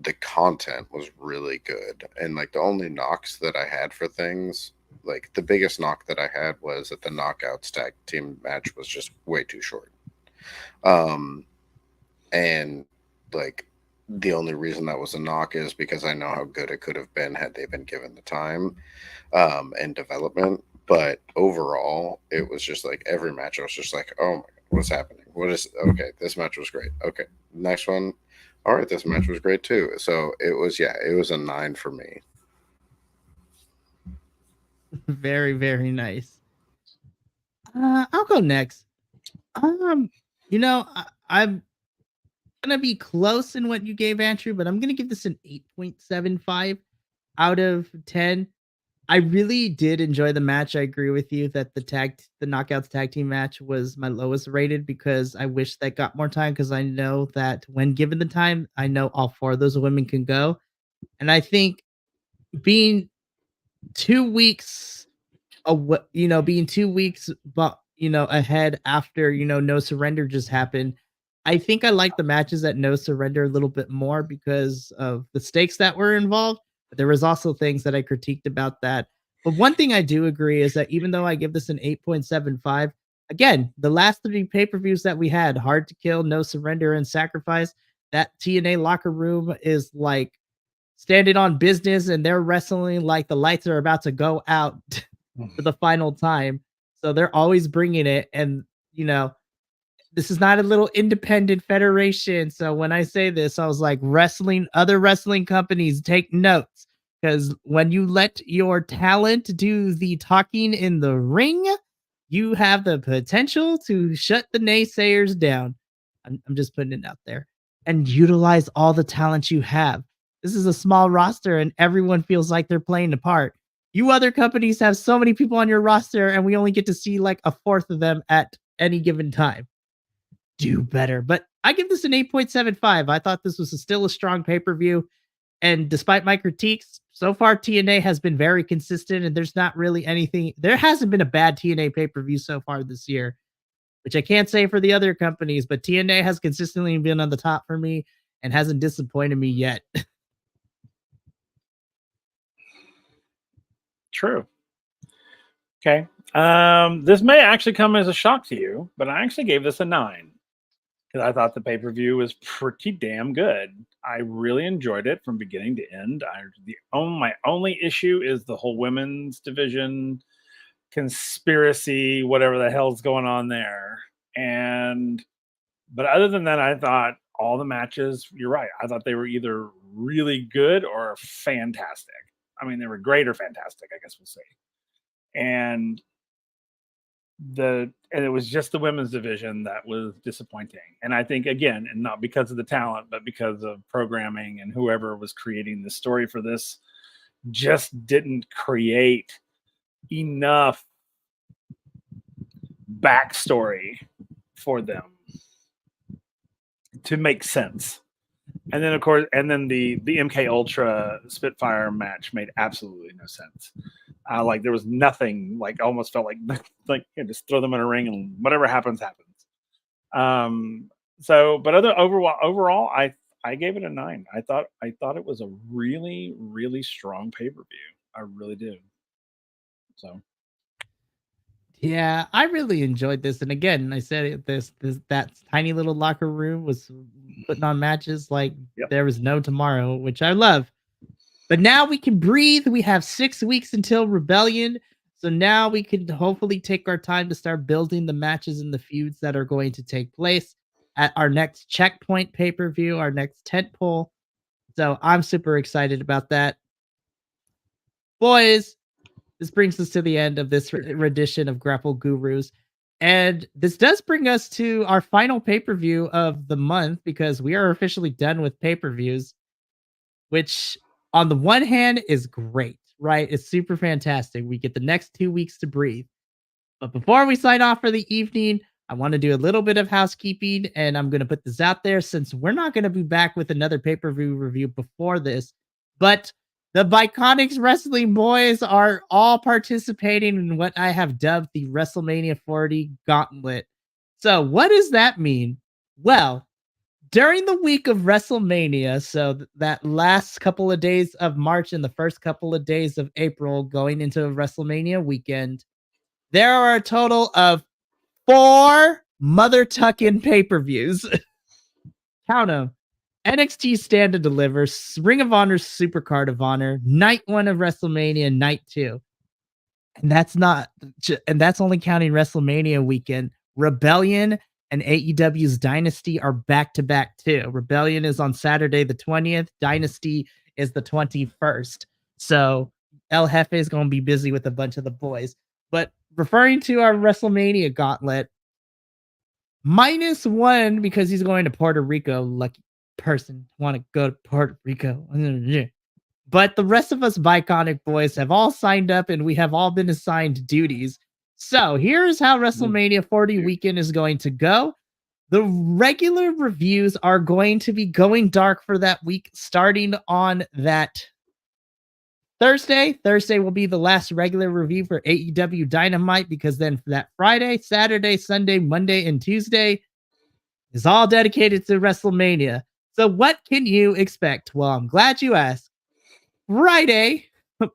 the content was really good. And like the only knocks that I had for things, like the biggest knock that I had was that the Knockouts tag team match was just way too short. And like the only reason that was a knock is because I know how good it could have been had they been given the time and development. But overall, it was just like every match I was just like, oh my God, what's happening? Okay, this match was great. Okay, next one. All right, this match was great too. So it was a 9 for me. Very, very nice. I'll go next. I'm gonna be close in what you gave, Andrew, but I'm gonna give this an 8.75 out of 10. I really did enjoy the match. I agree with you that the Knockouts tag team match was my lowest rated because I wish that got more time, because I know that when given the time, I know all 4 of those women can go. And I think being 2 weeks ahead after, No Surrender just happened, I think I like the matches at No Surrender a little bit more because of the stakes that were involved. But there was also things that I critiqued about that. But one thing I do agree is that even though I give this an 8.75, again, the last 3 pay-per-views that we had, Hard to Kill, No Surrender, and Sacrifice, that TNA locker room is like standing on business, and they're wrestling like the lights are about to go out for the final time. So they're always bringing it. And, this is not a little independent federation. So when I say this, I was like, other wrestling companies, take notes. Because when you let your talent do the talking in the ring, you have the potential to shut the naysayers down. I'm just putting it out there. And utilize all the talent you have. This is a small roster and everyone feels like they're playing a part. You other companies have so many people on your roster and we only get to see like a fourth of them at any given time. Do better. But I give this an 8.75. I thought this was still a strong pay-per-view. And despite my critiques, so far TNA has been very consistent, and there's not really anything. There hasn't been a bad TNA pay-per-view so far this year, which I can't say for the other companies, but TNA has consistently been on the top for me and hasn't disappointed me yet. True. Okay. This may actually come as a shock to you, but I actually gave this a 9 because I thought the pay-per-view was pretty damn good. I really enjoyed it from beginning to end. My only issue is the whole women's division conspiracy, whatever the hell's going on there. But other than that, I thought all the matches, you're right. I thought they were either really good or fantastic. I mean, they were great or fantastic, I guess we'll say. And it was just the women's division that was disappointing. And I think, again, and not because of the talent, but because of programming and whoever was creating the story for this just didn't create enough backstory for them to make sense. And then, of course, the MK Ultra Spitfire match made absolutely no sense. Like there was nothing. Like almost felt like just throw them in a ring and whatever happens. But overall, I gave it a 9. I thought it was a really, really strong pay-per-view. I really did. So. Yeah, I really enjoyed this, and again, I said it, that tiny little locker room was putting on matches like there was no tomorrow, which I love. But now we can breathe. We have 6 weeks until Rebellion, so now we can hopefully take our time to start building the matches and the feuds that are going to take place at our next Checkpoint pay-per-view, our next tentpole. So I'm super excited about that, boys. This brings us to the end of this rendition of Grapple Gurus. And this does bring us to our final pay-per-view of the month, because we are officially done with pay-per-views, which on the one hand is great, right? It's super fantastic. We get the next 2 weeks to breathe. But before we sign off for the evening, I want to do a little bit of housekeeping, and I'm going to put this out there since we're not going to be back with another pay-per-view review before this. But the Bi-Conics Wrestling boys are all participating in what I have dubbed the WrestleMania 40 Gauntlet. So what does that mean? Well, during the week of WrestleMania, so that last couple of days of March and the first couple of days of April going into WrestleMania weekend, there are a total of 4 mother tucking pay-per-views. Count them. NXT Stand and Deliver, Ring of Honor Supercard of Honor, Night 1 of WrestleMania, Night 2. And that's only counting WrestleMania weekend. Rebellion and AEW's Dynasty are back-to-back too. Rebellion is on Saturday the 20th. Dynasty is the 21st. So El Jefe is going to be busy with a bunch of the boys. But referring to our WrestleMania gauntlet, -1 because he's going to Puerto Rico. Lucky person want to go to Puerto Rico. But the rest of us Bi-Conic boys have all signed up, and we have all been assigned duties. So here's how WrestleMania 40 weekend is going to go. The regular reviews are going to be going dark for that week, starting on that Thursday. Thursday will be the last regular review for AEW Dynamite, because then for that Friday, Saturday, Sunday, Monday, and Tuesday is all dedicated to WrestleMania. So what can you expect? Well, I'm glad you asked. Friday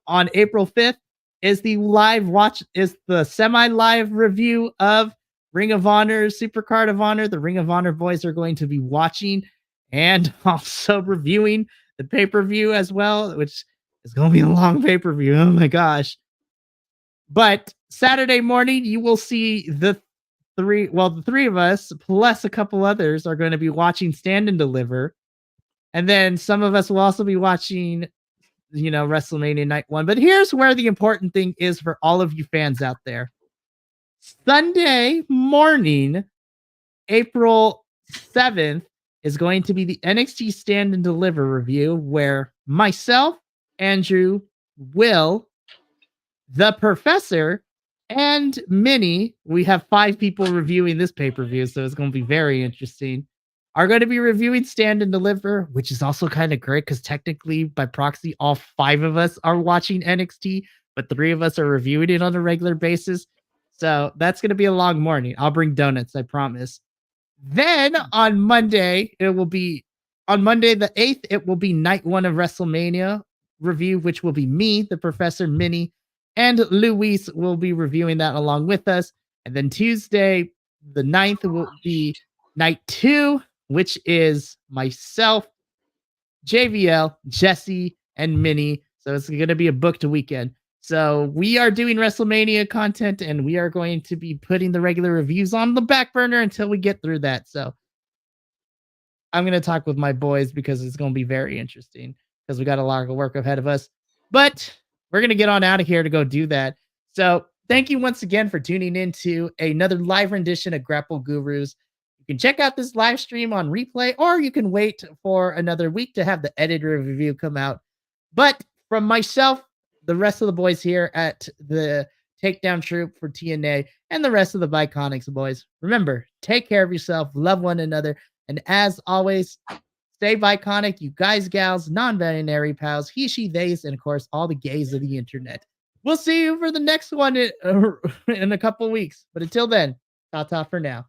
on April 5th is the semi-live review of Ring of Honor Supercard of Honor. The Ring of Honor boys are going to be watching and also reviewing the pay-per-view as well, which is going to be a long pay-per-view. Oh my gosh. But Saturday morning, you will see the three of us plus a couple others are going to be watching Stand and Deliver. And then some of us will also be watching, WrestleMania Night 1. But here's where the important thing is for all of you fans out there. Sunday morning, April 7th, is going to be the NXT Stand and Deliver review, where myself, Andrew, Will, the Professor, and Minnie, we have 5 people reviewing this pay-per-view, so it's going to be very interesting, are going to be reviewing Stand and Deliver, which is also kind of great because technically, by proxy, all 5 of us are watching NXT, but 3 of us are reviewing it on a regular basis. So that's going to be a long morning. I'll bring donuts, I promise. Then on Monday the 8th, it will be Night 1 of WrestleMania review, which will be me, the Professor, Minnie, and Luis will be reviewing that along with us. And then Tuesday, the 9th, will be Night 2, which is myself, JVL, Jesse, and Minnie. So it's going to be a booked weekend. So we are doing WrestleMania content, and we are going to be putting the regular reviews on the back burner until we get through that. So I'm going to talk with my boys because it's going to be very interesting because we got a lot of work ahead of us. But we're going to get on out of here to go do that. So thank you once again for tuning in to another live rendition of Grapple Gurus. You can check out this live stream on replay, or you can wait for another week to have the edited review come out. But from myself, the rest of the boys here at the Takedown Troop for TNA, and the rest of the Bi-Conics boys, remember, take care of yourself, love one another, and as always, stay Bi-Conic, you guys, gals, non-binary pals, he, she, theys, and of course, all the gays of the internet. We'll see you for the next one in a couple weeks. But until then, ta-ta for now.